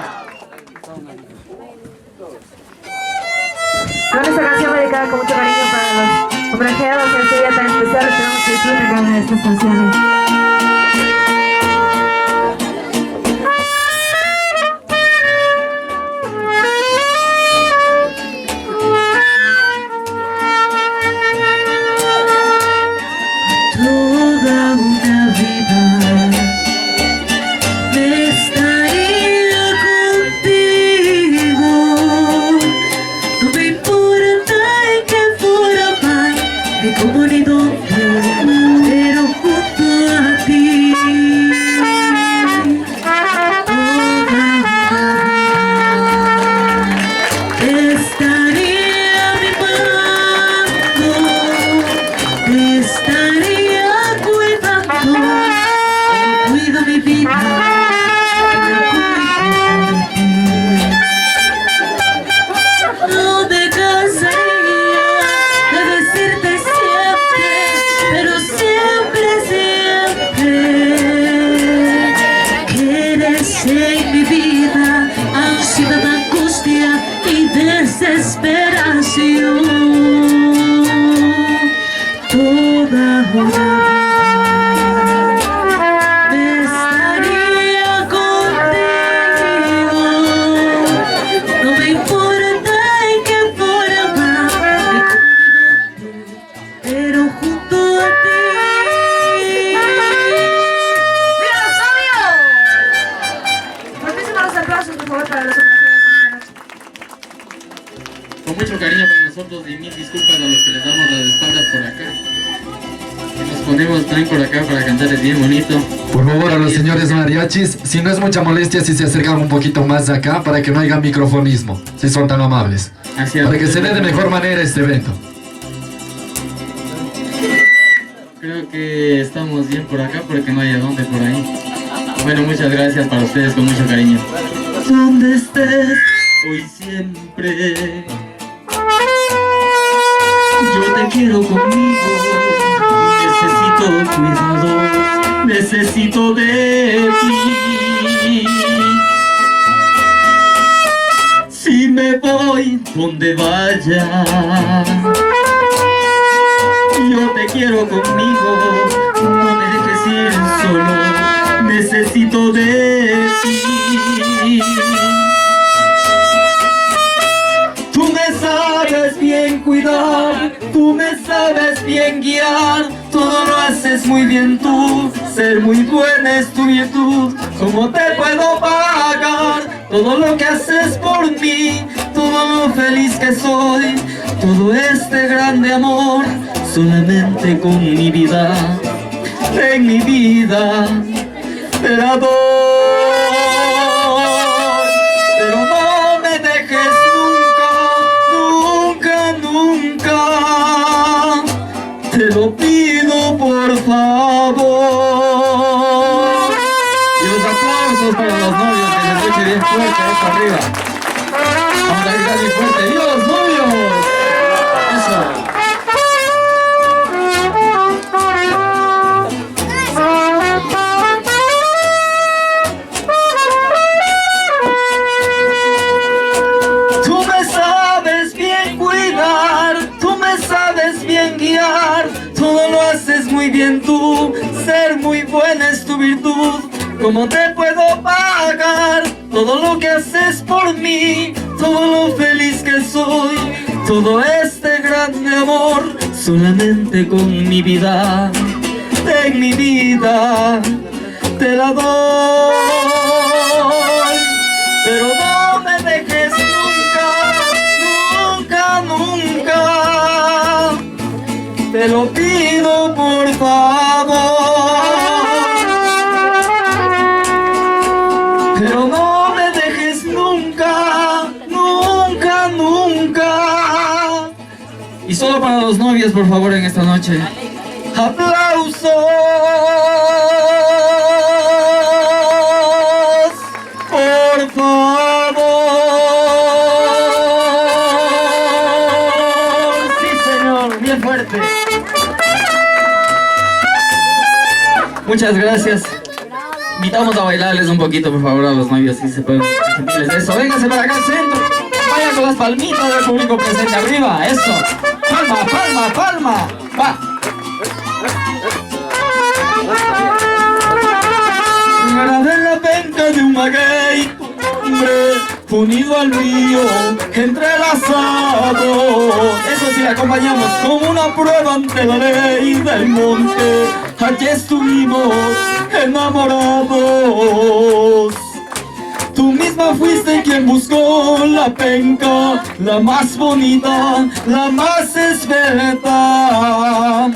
Con esta canción dedicada con mucho cariño para los homenajeados en este día tan especial, esperamos que disfruten cada una de estas canciones. Toda una vida me estaría contigo. No me importa en qué forma ni cómo ni dónde, pero junto a ti. Estaría mimando, te estaría cuidando, cuido mi vida. No me cansaría de decirte siempre, pero siempre, siempre, que eres en mi vida ansiedad, angustia y desesperación. Toda una vida me estaría contigo. No me importa en qué forma, pero junto a ti. ¡Viva los novios! Muchísimos aplausos, por favor, para los homenajeados. Con mucho cariño para nosotros y mil disculpas a los que les damos las espaldas por acá. Y nos ponemos también por acá para cantarles bien bonito. Por favor, a los señores mariachis, si no es mucha molestia, si se acercan un poquito más de acá para que no haya microfonismo, si son tan amables. Para que se dé de mejor manera este evento. Creo que estamos bien por acá porque no hay a dónde por ahí. Bueno, muchas gracias para ustedes, con mucho cariño. Donde estés Hoy siempre yo te quiero conmigo. Necesito cuidados, necesito de ti. Si me voy donde vaya, yo te quiero conmigo. No me dejes ir solo, necesito de ti. bien cuidar, tú me sabes bien guiar, todo lo haces muy bien tú, ser muy buena es tu virtud. ¿Cómo te puedo pagar todo lo que haces por mí, todo lo feliz que soy, todo este grande amor? Solamente con mi vida, en mi vida, te la doy. Pero no me dejes nunca, nunca, nunca, te lo pido por favor. Y los aplausos para los novios, que se escuche bien fuerte esto arriba. Vamos a gritar bien fuerte. ¡Viva los novios! Eso. Todo lo haces muy bien tú, ser muy buena es tu virtud. ¿Cómo te puedo pagar todo lo que haces por mí, todo lo feliz que soy, todo este grande amor? Solamente con mi vida, en mi vida, te la doy. Pero no me dejes nunca, nunca, nunca, te lo pido por favor. Pero no me dejes nunca, nunca, nunca. Y solo para los novios, por favor, en esta noche. ¡Aplausos! Por favor. Sí, señor, bien fuerte. Muchas gracias. Invitamos a bailarles un poquito, por favor, a los novios, si se pueden sentirles de eso. Vénganse para acá al centro. Vayan con las palmitas del público presente arriba. Eso. Palma, palma, palma. Va. Grabé la penca de un maguey, hombre, unido al río, entrelazado. Eso sí, le acompañamos como una prueba ante la ley del monte. Aquí estuvimos enamorados. Tú misma fuiste quien buscó la penca, la más bonita, la más esbelta.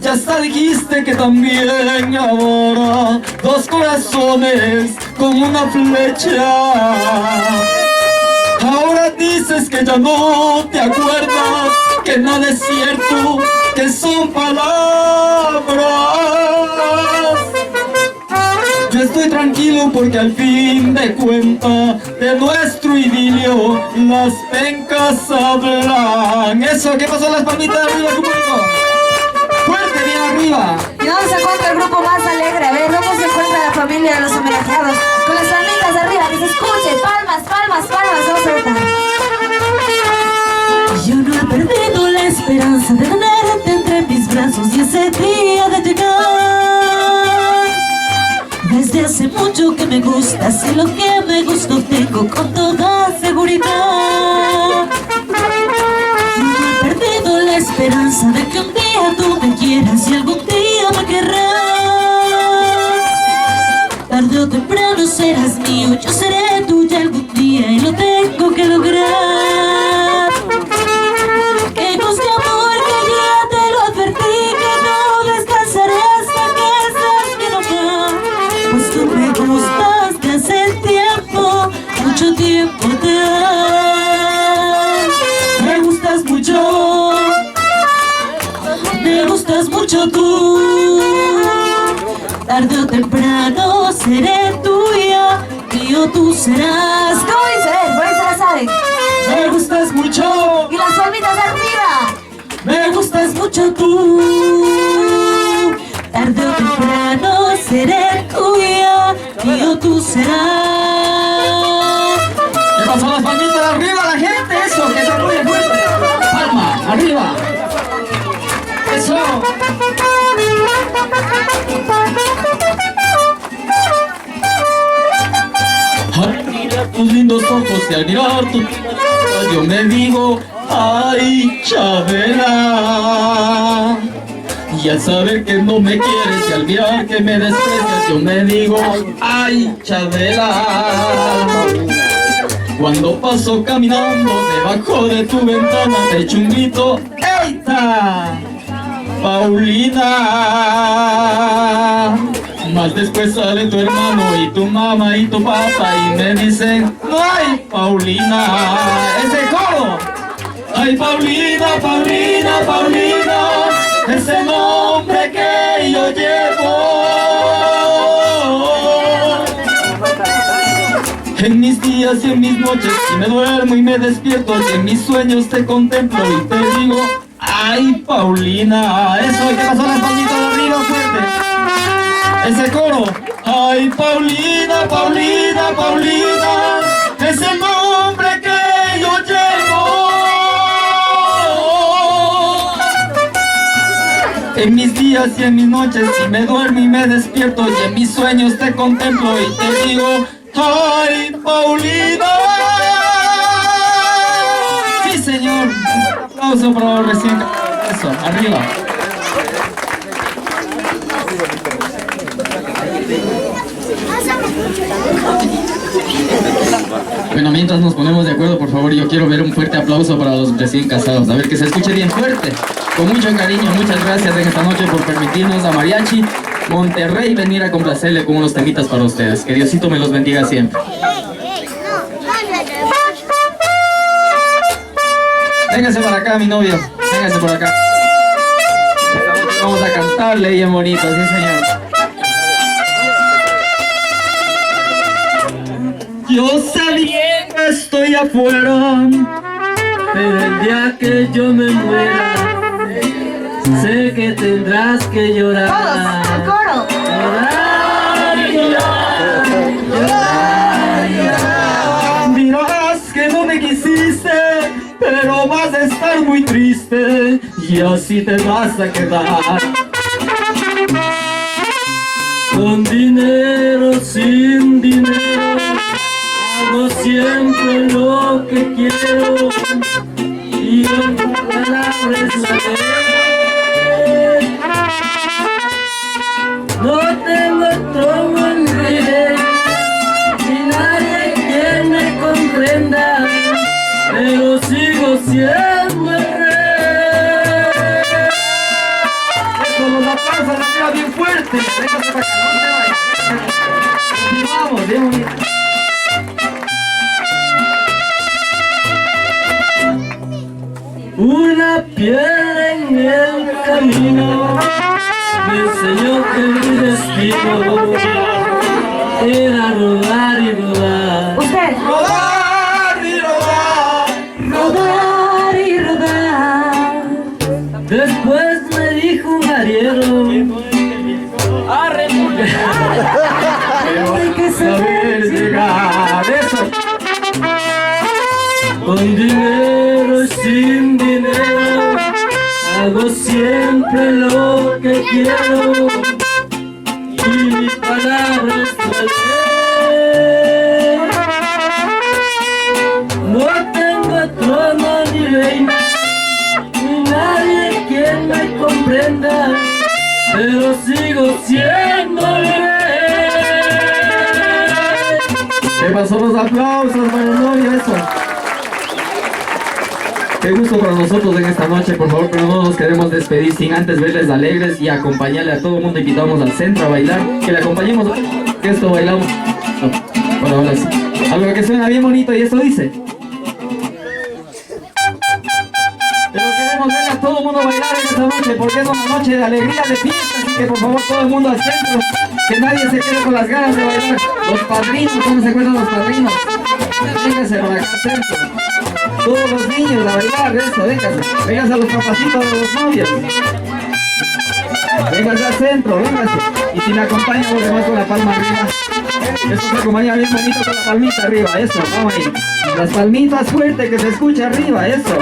Ya hasta dijiste que también ahora dos corazones con una flecha. Ahora dices que ya no te acuerdas, que nada es cierto, que son palabras. Yo estoy tranquilo porque al fin de cuentas de nuestro idilio las pencas hablan. Eso, ¿qué pasó? Las palmitas de arriba, público. Fuerte, bien arriba. Y vamos a encontrar el grupo más alegre. A ver, ¿cómo se encuentra la familia de los homenajeados? Con las palmitas de arriba, que se escuche. Palmas, palmas, palmas. Vamos a cantar. Yo no he perdido la esperanza de tenerte entre mis brazos y ese día de llegar. Desde hace mucho que me gustas y lo que me gustó tengo con toda seguridad. Yo no he perdido la esperanza de que un día tú me quieras y algún día me querrás. Tarde o temprano serás mío, yo seré tuya algún día y lo tengo que lograr. Que guste amor, que ya te lo advertí, que no descansaré hasta que seas mi amor. Pues tú me gustas de hace tiempo, mucho tiempo te das. Me gustas mucho tú. Tarde o temprano seré tuya, mío tú serás. ¿Cómo dice? Por eso la saben. Me gustas mucho. Y las palmitas de arriba. Me gustas mucho tú. Tarde o temprano seré tuya, mío tú serás. ¿Qué pasó? Las palmitas de arriba, la gente. Eso, que se apoye fuerte. Palma, arriba. Eso. Al mirar tus lindos ojos y al mirar tu mirada, yo me digo ay, Chabela. Y al saber que no me quieres y al mirar que me desprecias, yo me digo, ay, Chabela. Cuando paso caminando debajo de tu ventana, te echo un grito, ¡eita! Paulina. Más después sale tu hermano y tu mamá y tu papá y me dicen, ¡ay, Paulina! ¡Ese coro! ¡Ay, Paulina, Paulina, Paulina! Ese nombre que yo llevo. En mis días y en mis noches, si me duermo y me despierto, y en mis sueños te contemplo y te digo, ¡ay, Paulina! Eso, ¿qué pasó? Las palmitas de arriba, fuerte. Ese coro. ¡Ay, Paulina, Paulina, Paulina! Es el nombre que yo llevo. En mis días y en mis noches, si me duermo y me despierto, y en mis sueños te contemplo y te digo, ¡ay, Paulina! Sí, señor. Un aplauso para los recién. Eso, arriba. Bueno, mientras nos ponemos de acuerdo, por favor, yo quiero ver un fuerte aplauso para los recién casados. A ver, que se escuche bien fuerte. Con mucho cariño, muchas gracias en esta noche por permitirnos a Mariachi Monterrey venir a complacerle con unos temitas para ustedes. Que Diosito me los bendiga siempre. Véngase para acá, mi novio. Véngase por acá. Vamos a cantarle bien bonito, sí, señor. Yo sabiendo estoy afuera, pero el día que yo me muera, sé que tendrás que llorar. Todos, al coro. Llorar, llorar, llorar, llorar. Dirás que no me quisiste, pero vas a estar muy triste y así te vas a quedar. Con dinero, sin dinero, hago siempre lo que quiero y en palabras la ley. No tengo trono en rey, ni nadie quien me comprenda, pero sigo siendo el rey. Con los aplausos arriba bien fuerte, déjate para que no te vayas. Vamos, bien bonito. Una piedra en el camino me enseñó que mi destino era rodar y rodar. Usted. Rodar y rodar. Rodar y rodar. Después me dijo un arriero, pero hay que saber llegar. Eso. Con dinero y sin dinero, hago siempre lo que quiero y mi palabra es la ley. No tengo trono ni reina, ni nadie quien me comprenda, pero sigo siendo rey. ¿Qué pasó? Los aplausos para el novio, eso. Qué gusto para nosotros en esta noche, por favor, pero no nos queremos despedir sin antes verles alegres y acompañarle a todo el mundo. Invitamos al centro a bailar, que le acompañemos, que esto bailamos. Bueno, ahora sí. Algo que suena bien bonito y esto dice. Pero queremos ver a todo el mundo bailar en esta noche, porque es una noche de alegría, de fiesta, así que por favor todo el mundo al centro, que nadie se quede con las ganas de bailar. Los padrinos, ¿cómo se acuerdan los padrinos? Vénganse para acá al centro. Todos los niños a bailar, eso, véngase. Véngase a los papacitos de los novios. Véngase al centro, véngase. Y si me acompaña, volvemos con la palma arriba. Esto se acompaña bien bonito con la palmita arriba, eso, vamos ahí. Las palmitas fuerte, que se escuche arriba, eso.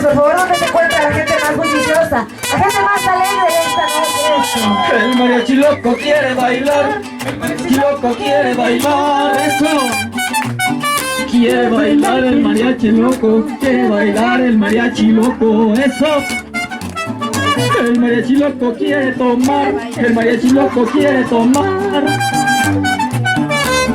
Por favor, ¿dónde se encuentra la gente más bulliciosa? La gente más alegre de esta noche. El mariachi loco quiere bailar, el mariachi loco quiere bailar, eso. Quiere bailar el mariachi loco, quiere bailar el mariachi loco, eso. El mariachi loco quiere tomar, el mariachi loco quiere tomar.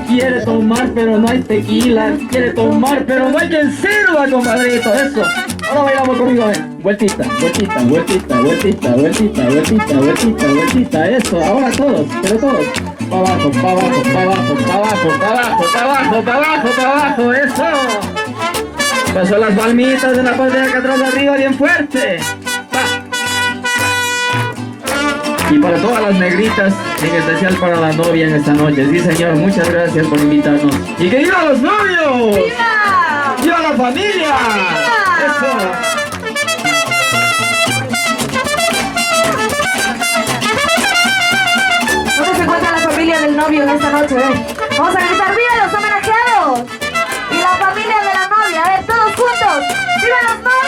Quiere tomar pero no hay tequila, quiere tomar pero no hay quien sirva, compadrito, eso. Ahora bailamos conmigo, ven. Vueltita, vueltita, vueltita, vueltita, vueltita, vueltita, vueltita, vueltita, eso. Ahora todos, pero todos. Pa' abajo, pa' abajo, pa' abajo, pa' abajo, pa' abajo, pa' abajo, pa' abajo, pa' abajo, eso. Paso las palmitas de la parte de acá atrás arriba bien fuerte. Y para todas las negritas, en especial para la novia en esta noche. Sí, señor, muchas gracias por invitarnos. ¡Y que viva los novios! ¡Viva! ¡Viva la familia! ¡Viva! ¡Eso! ¿Dónde se encuentra la familia del novio en esta noche? Vamos a gritar ¡viva los homenajeados! Y la familia de la novia, a ver, todos juntos. ¡Viva los novios!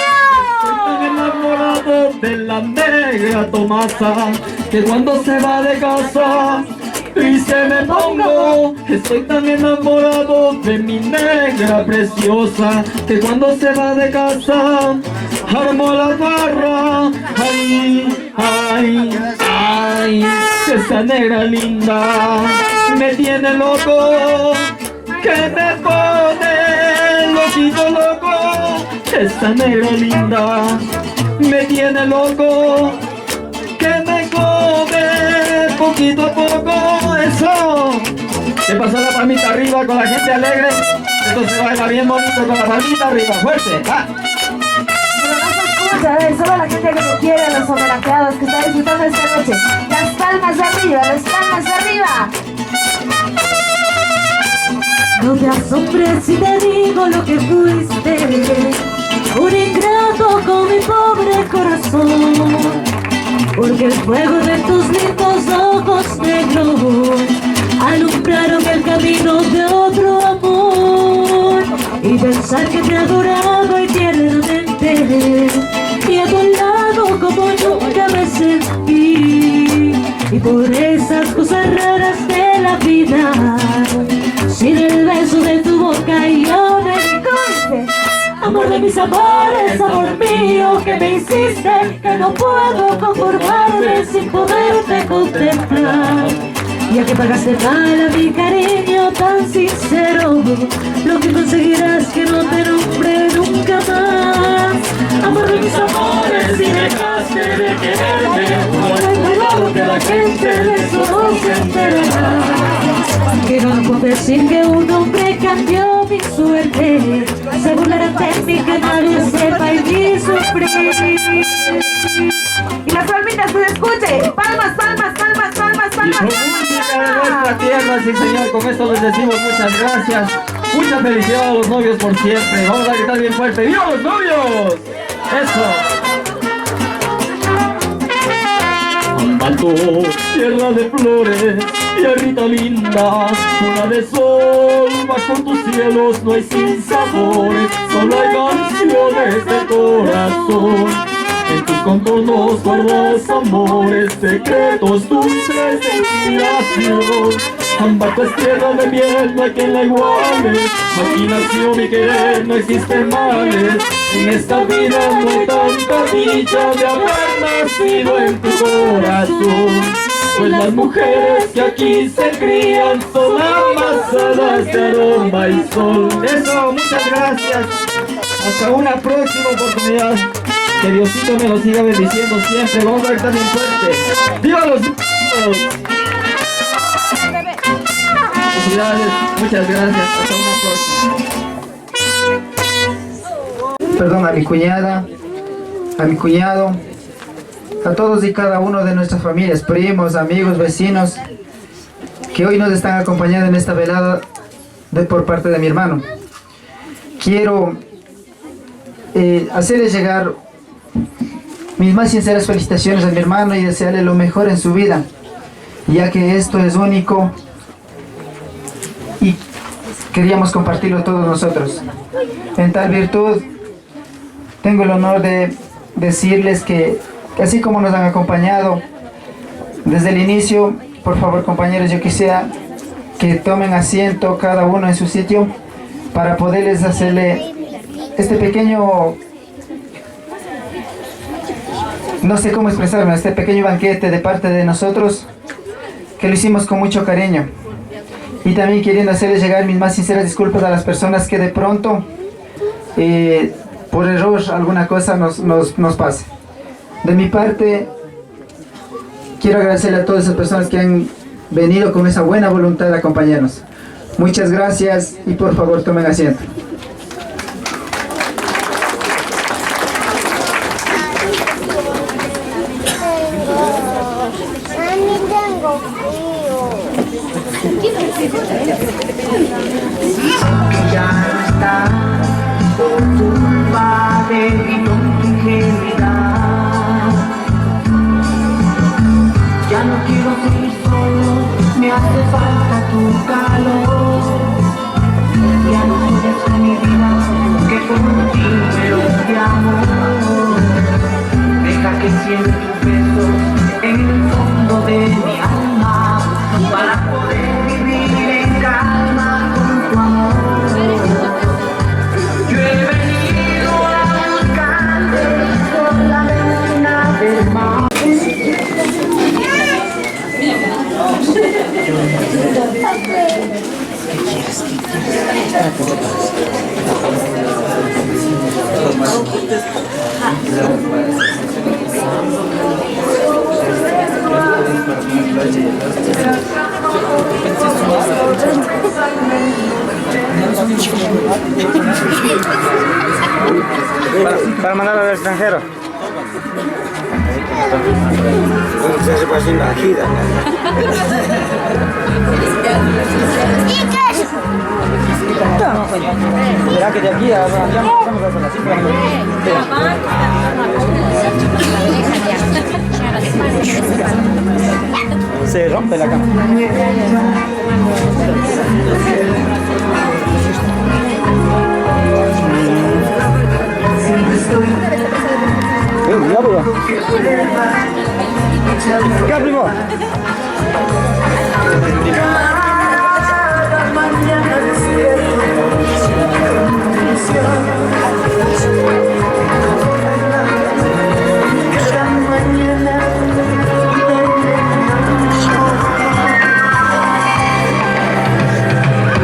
Estoy enamorado de la negra Tomasa, que cuando se va de casa triste me pongo. Estoy tan enamorado de mi negra preciosa, que cuando se va de casa armo la barra. Ay, ay, ay, esa negra linda me tiene loco, que me pone loquito loco. Esta negra linda me tiene loco, que me come poquito a poco, eso. ¿Qué pasó la palmita arriba con la gente alegre? Esto se baila bien bonito con la palmita arriba, fuerte, ¡ah! Pero no se escucha, a ver, solo la gente que me quiere, a los homenajeados que están disfrutando esta noche. Las palmas arriba, las palmas arriba. No te asombres si te digo lo que fuiste, un ingrato con mi pobre corazón, porque el fuego de tus lindos ojos negros alumbraron el camino de otro amor. Y pensar que te he adorado y tiernamente, y a tu lado como nunca me sentí, y por esas cosas raras de la vida, sin el beso de tu boca yo me disculpe. Amor de mis amores, amor mío, que me hiciste, que no puedo conformarme sin poderte contemplar. Ya que pagaste mal a mi cariño tan sincero, lo que conseguirás que no te nombre nunca más. Amor de mis amores, si dejaste de quererme, cuidado que la gente de eso no se enterará. Que no puedo decir que un hombre cambió mi suerte, se burlarán de mí, que nadie sepa y vi sufrir. Y las palmitas se escuche. Palmas, palmas, palmas, palmas, Y palmas. con música de nuestra tierra, sí señor, con esto les decimos muchas gracias. Mucha felicidad a los novios por siempre. Vamos a gritar bien fuerte. ¡Viva los novios! Eso. Ambato, tierra de flores, tierrita linda, cuna de sol, bajo tus cielos no hay sinsabores, solo hay canciones de corazón. En tus contornos guardas amores, secretos dulces de inspiración. Ambato es tierra de miel, no hay quien la iguale, maquinación y querer, no existen males. En esta vida no hay tanta dicha de haber nacido en tu corazón, pues las mujeres que aquí se crían son amasadas de aroma y sol. Eso, muchas gracias. Hasta una próxima oportunidad. Que Diosito me lo siga bendiciendo siempre. Vamos a ver también fuerte. ¡Viva los niños! Felicidades, muchas gracias. Hasta una próxima. Perdón a mi cuñada, a mi cuñado, a todos y cada uno de nuestras familias, primos, amigos, vecinos, que hoy nos están acompañando en esta velada por parte de mi hermano. Quiero hacerles llegar mis más sinceras felicitaciones a mi hermano y desearle lo mejor en su vida, ya que esto es único y queríamos compartirlo todos nosotros. En tal virtud, tengo el honor de decirles que así como nos han acompañado Desde el inicio, por favor compañeros, yo quisiera que tomen asiento cada uno en su sitio para poderles hacerle este pequeño, no sé cómo expresarlo, este pequeño banquete de parte de nosotros, que lo hicimos con mucho cariño. Y también queriendo hacerles llegar mis más sinceras disculpas a las personas que de pronto, por error, alguna cosa nos pase. De mi parte, quiero agradecerle a todas esas personas que han venido con esa buena voluntad de acompañarnos. Muchas gracias y por favor tomen asiento. Ya no está tumba de mi longevidad. Ya no quiero seguir solo, me hace falta tu calor. Ya no puedes en mi vida que por ti pero de amor. Deja que siente tus besos en el fondo de mi alma para poder vivir en calma con tu amor. Yo he venido a buscarte solamente una vez más. Para mandar al extranjero. Se hace pasando la gira. Verá que de aquí a allá estamos hasta las 5 de la mañana. Se rompe la cama. ¿Qué primo?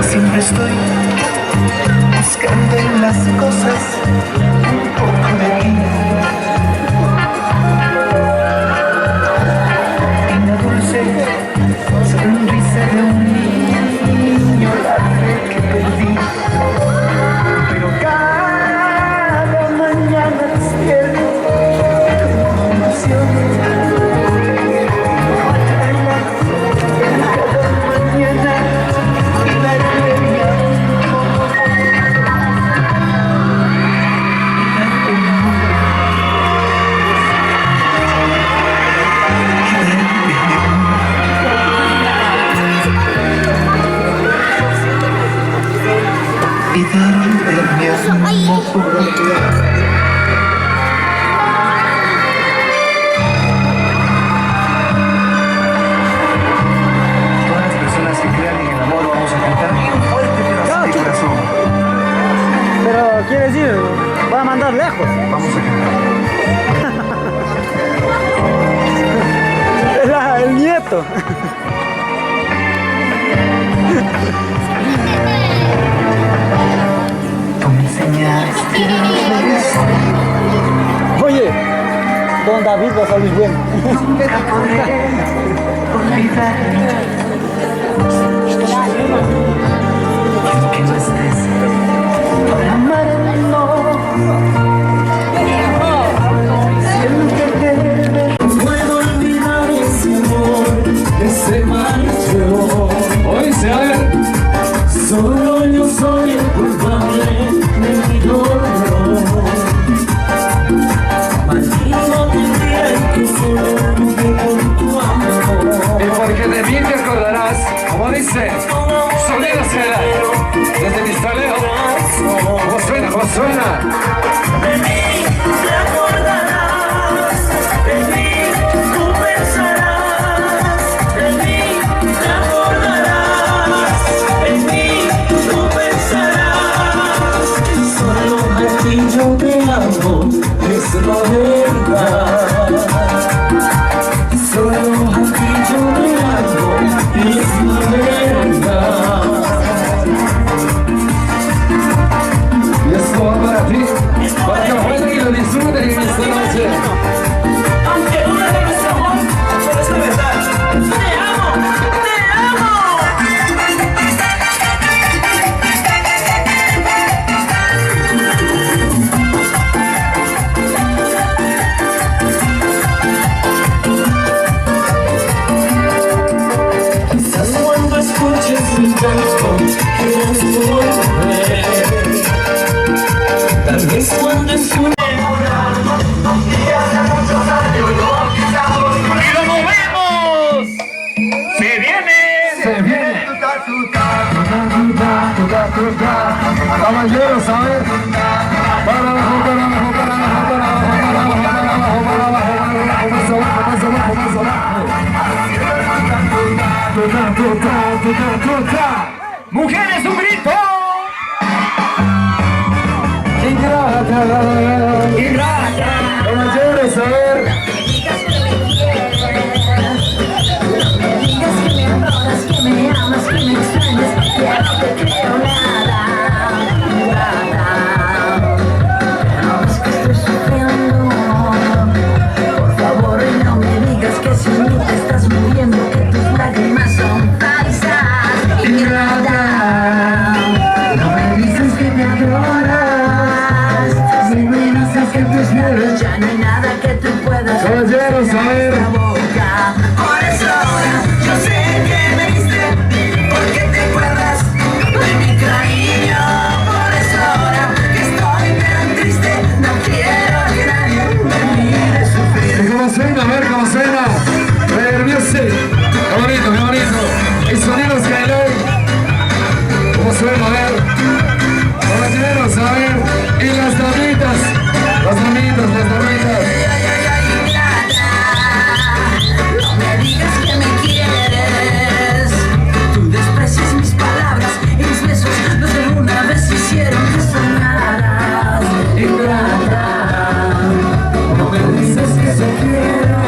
Siempre estoy buscando en las cosas un poco de mí. En la dulce sonrisa de un niño la fe que perdí. Pero cada mañana despierto con emoción. Cada mañana la alegría. Y darle mi amor. Todas las personas que crean en el amor vamos a cantar bien fuerte pero así de corazón. Pero quiere decir, va a mandar lejos. Vamos a cantar. El nieto. Oye, don David va a salir bueno. Que no estés para amarlo. No puedo olvidar ese amor que se marchó. Hoy se abre. Solo yo soy el culpable de mi dolor. Maldito tendría que solo vive por tu amor. Y porque de mí te acordarás, como dice, sonido será desde mi saleo. ¿Cómo suena? ¿Cómo suena? De mí te acordarás, de mí tú pensarás. caballeros, a ver. Para abajo, para abajo, para abajo, para abajo, para abajo, para abajo, para abajo, más abajo, más abajo, más abajo. ¡Mujeres, un grito! Ingrata, ingrata. Caballeros, a ver. Que me amas, que me extrañas, que no te creo nada, nada. No es que estoy sufriendo. Por favor, no me digas que si no te estás muriendo, que tus lágrimas son falsas. Ingrata, no me dices que me adoras. Si me dices que tus labios ya no hay nada que tú puedas. Caballeros, a ver. Por eso ahora yo sé que me diste, porque te acuerdas de mi cariño. Por eso ahora que estoy tan triste, no quiero que nadie me mire sufrir. ¿Y cómo suena? A ver cómo suena. Rare Music. Qué bonito, qué bonito. Y sonidos Skyline. ¿Cómo suena? A ver. Caballeros, a ver. Y las damitas. Las damitas, las damitas. No me digas que me quieres. Tú desprecias mis palabras y mis besos. Los de alguna vez hicieron que soñaras. Ingrata, no me dices que te quiero.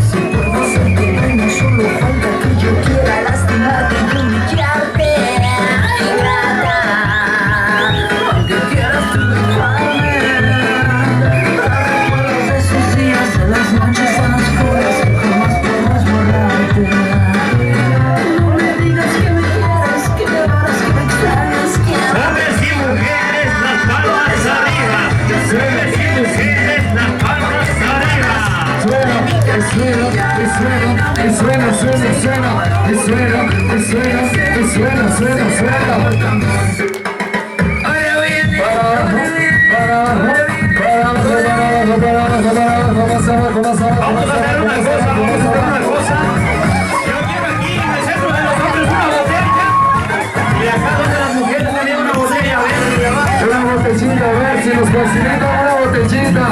Si puedo hacerte daño, solo falta que yo quiera lastimarte y humillarte. Ingrata, aunque quieras tú dejarme. Recuerdos de esos días, de las noches tan oscuras, jamás podrás borrarte. No me digas que me quieres, que me adoras, que me extrañas, que Hombres y mujeres, las palmas arriba. Hombres y mujeres, las palmas arriba. Suena, y suena, y suena, y suena, y suena, y suena, y suena, y suena, suena. Para abajo, para abajo, para abajo, para abajo, para abajo, más abajo, más abajo, Vamos más a hacer abajo, una más cosa, abajo, vamos a más hacer una abajo. cosa. Yo quiero aquí en el centro de los hombres una botella y acá donde las mujeres también una botella verde. Una botellita, a ver si nos facilitan una botellita.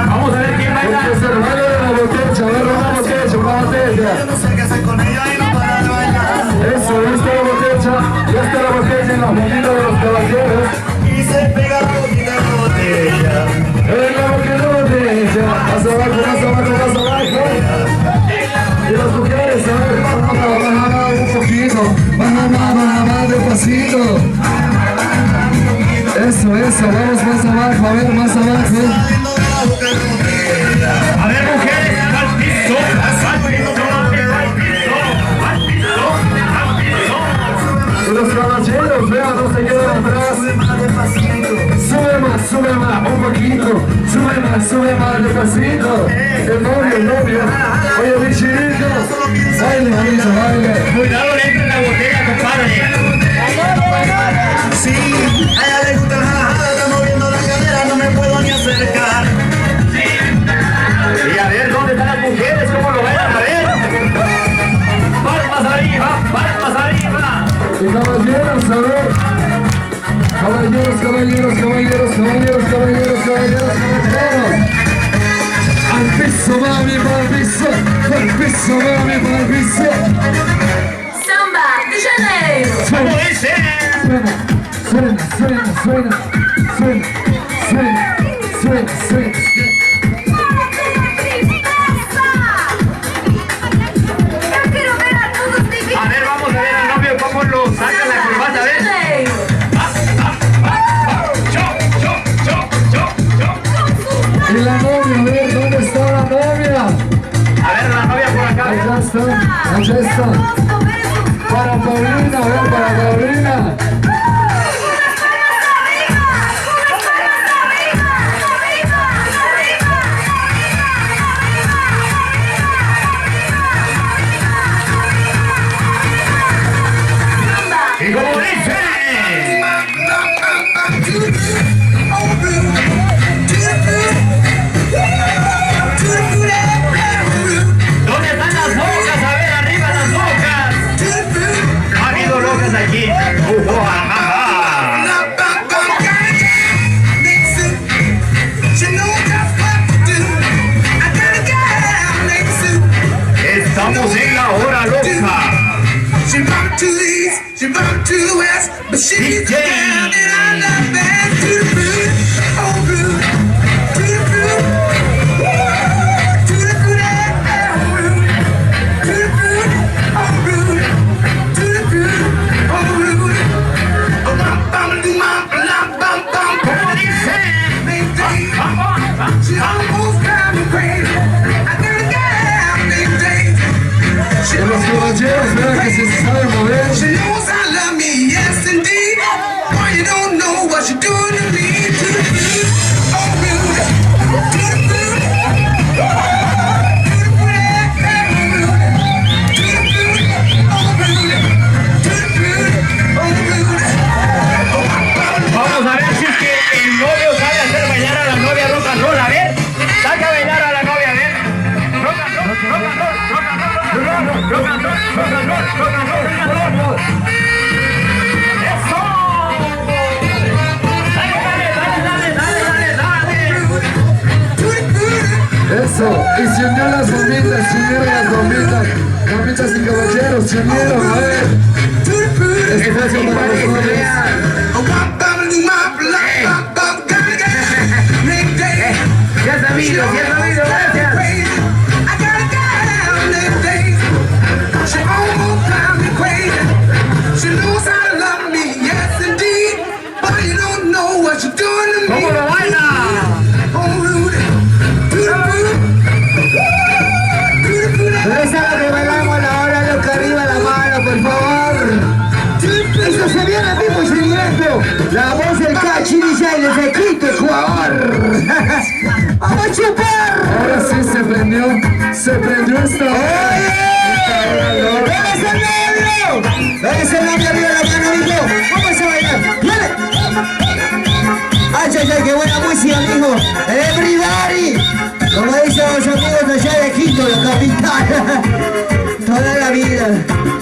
Vamos a ver quién baila. Porque se baila de la botella, a ver, una botella, una botella. Eso, ya está la botella, ya está la botella en la boquita de los caballeros. Y se pega la boquita de la botella. En la boquita de la botella, más abajo, más abajo, más abajo. Y las mujeres, a ver, vamos a bajar un poquito, más despacito. Eso, vamos más abajo, a ver, más abajo. A ver, mujeres, al piso, al piso, al piso, al piso, al piso. Y los caballeros, vean, no se quedan atrás. Sube más, un poquito. Sube más, despacito. El novio. Oye, bichito. Baile, amigo, baile. Cuidado, le entra en la botella, compadre. Sí, a ella le gusta la jalada, está moviendo la cadera, no me puedo ni acercar. Y a ver, ¿dónde están las mujeres? ¿Cómo lo bailan? A ver. Palmas arriba, palmas arriba. Y caballeros, a ver. Caballeros. Al piso, mami, al piso. Al piso, mami, al piso. Samba de Janeiro. ¿Cómo dice? Suena. A ver, vamos a ver al novio cómo lo saca la corbata, a ver. Y la novia, a ver, ¿dónde está la novia? A ver, la novia por acá. Allá está. Para Paulina, a ver, para Paulina. ¿Y cómo dice? ¿Dónde están las bocas? A ver, arriba las bocas. east, she run to the west, but she's the gal that I love best. To the root, oh root, to the root, to the root, oh root, to the root, oh root, to the root, oh root. Oh bum bum do my bum bum bum. She almost drives me crazy. I gotta get out these days. She knows I love me, yes indeed. Boy, you don't know what you're doing to me. To the root, oh root, to the root, to the Vamos a ver si es que el novio sabe hacer bailar a la novia rock and roll. A ver, saca a bailar a la novia, a ver. Rock and roll, rock and roll, rock and roll, rock and roll, rock and roll, rock and roll, rock and roll, rock and roll. ¡Eso! Dale, dale, dale, dale, dale, dale. Eso, y se unió las gomitas, se unieron las gomitas. Gomitas y caballeros, se unieron, a ver. Este fue el para los jóvenes. Ya es amigo, gracias. ¿Cómo lo baila? ¿Dónde está lo que bailamos ahora? Loca arriba la mano, por favor. Esto se viene en vivo y en directo. La voz del Cachi DJ desde Quito, Ecuador. ¡Vamos a chupar! Ahora sí se prendió esta hora. ¿Dónde está el novio? ¿Dónde está el novio arriba la mano, amigo? Vamos a bailar. ¡Viene! ¡Ay, ay, ay! ¡Qué buena música, amigo! ¡Everybody! Como dicen los amigos allá de Quito, la capital. Toda la vida.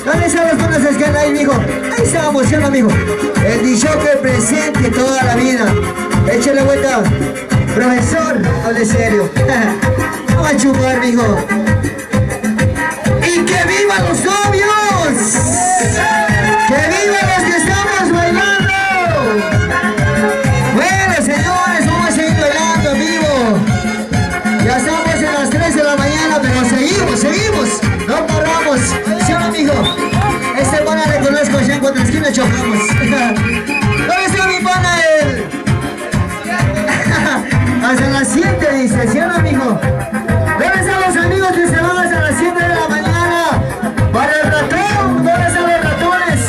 ¿Dónde están los buenos que andan ahí, mijo? Ahí estamos, ¿sí, amigo? El DJ presente toda la vida. Échale vuelta. Profesor, hable serio. Vamos a chupar, mijo. ¡Y que vivan los novios! ¡Que vivan los que estamos bailando! Bueno, señores, vamos a seguir bailando, vivo. Ya estamos en las 3 de la mañana, pero seguimos. No paramos. ¿Sí, amigo? Este pana le conozco allá en contra esquina, chocamos. ¿Dónde está mi pana? Hasta las 7 dice, ¿sí, amigo? ¿Dónde están los amigos que se van hasta las 7 de la mañana? Para el ratón, ¿dónde están los ratones?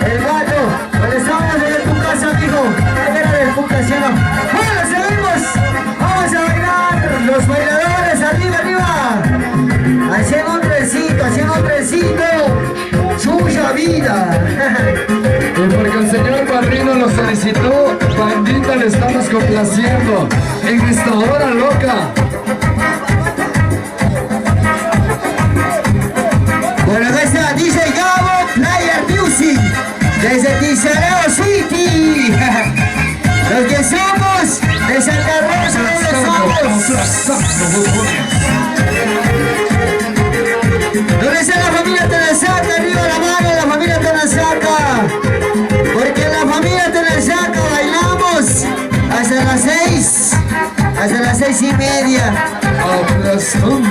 El gato, ¿dónde estamos en tu casa, amigo? Era del puta, ¿sí, no? Bueno, seguimos. Vamos a bailar. Los bailadores, arriba, arriba. Haciendo un trencito. Suya vida. Y porque el señor padrino lo solicitó, bandita, le estamos complaciendo en esta hora loca. Bueno, acá está DJ Gabo, Player Music, desde Tizarao City. Los que somos de Santa Rosa, no lo somos. ¿Dónde está la familia Tenazaca? Arriba la mano, la familia Tenazaca. Porque en la familia Tenazaca bailamos hasta las 6. Hasta las 6:30. Aplastando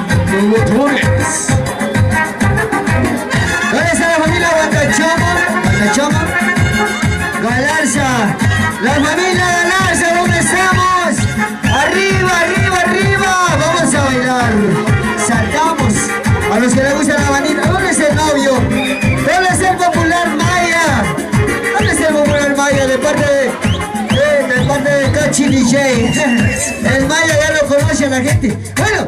botones. ¿Dónde está la familia Guantachoma? Galarza. La familia Galarza, ¿dónde estamos? Arriba, arriba, arriba. Vamos a bailar. Saltamos. A los que les gusta la bandita. ¿Dónde es el novio? ¿Dónde es el popular Maya? ¿Dónde es el popular Maya? De parte de Cachi DJ. El Maya ya lo conoce a la gente. Bueno,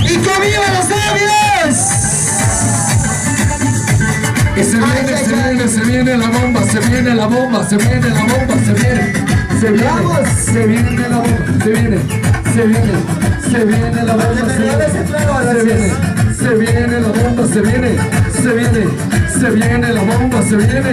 ¡y que vivan los novios! Y se viene la bomba, se viene la bomba. Se viene la bomba, se viene la bomba, se viene la bomba, se viene la bomba, se viene.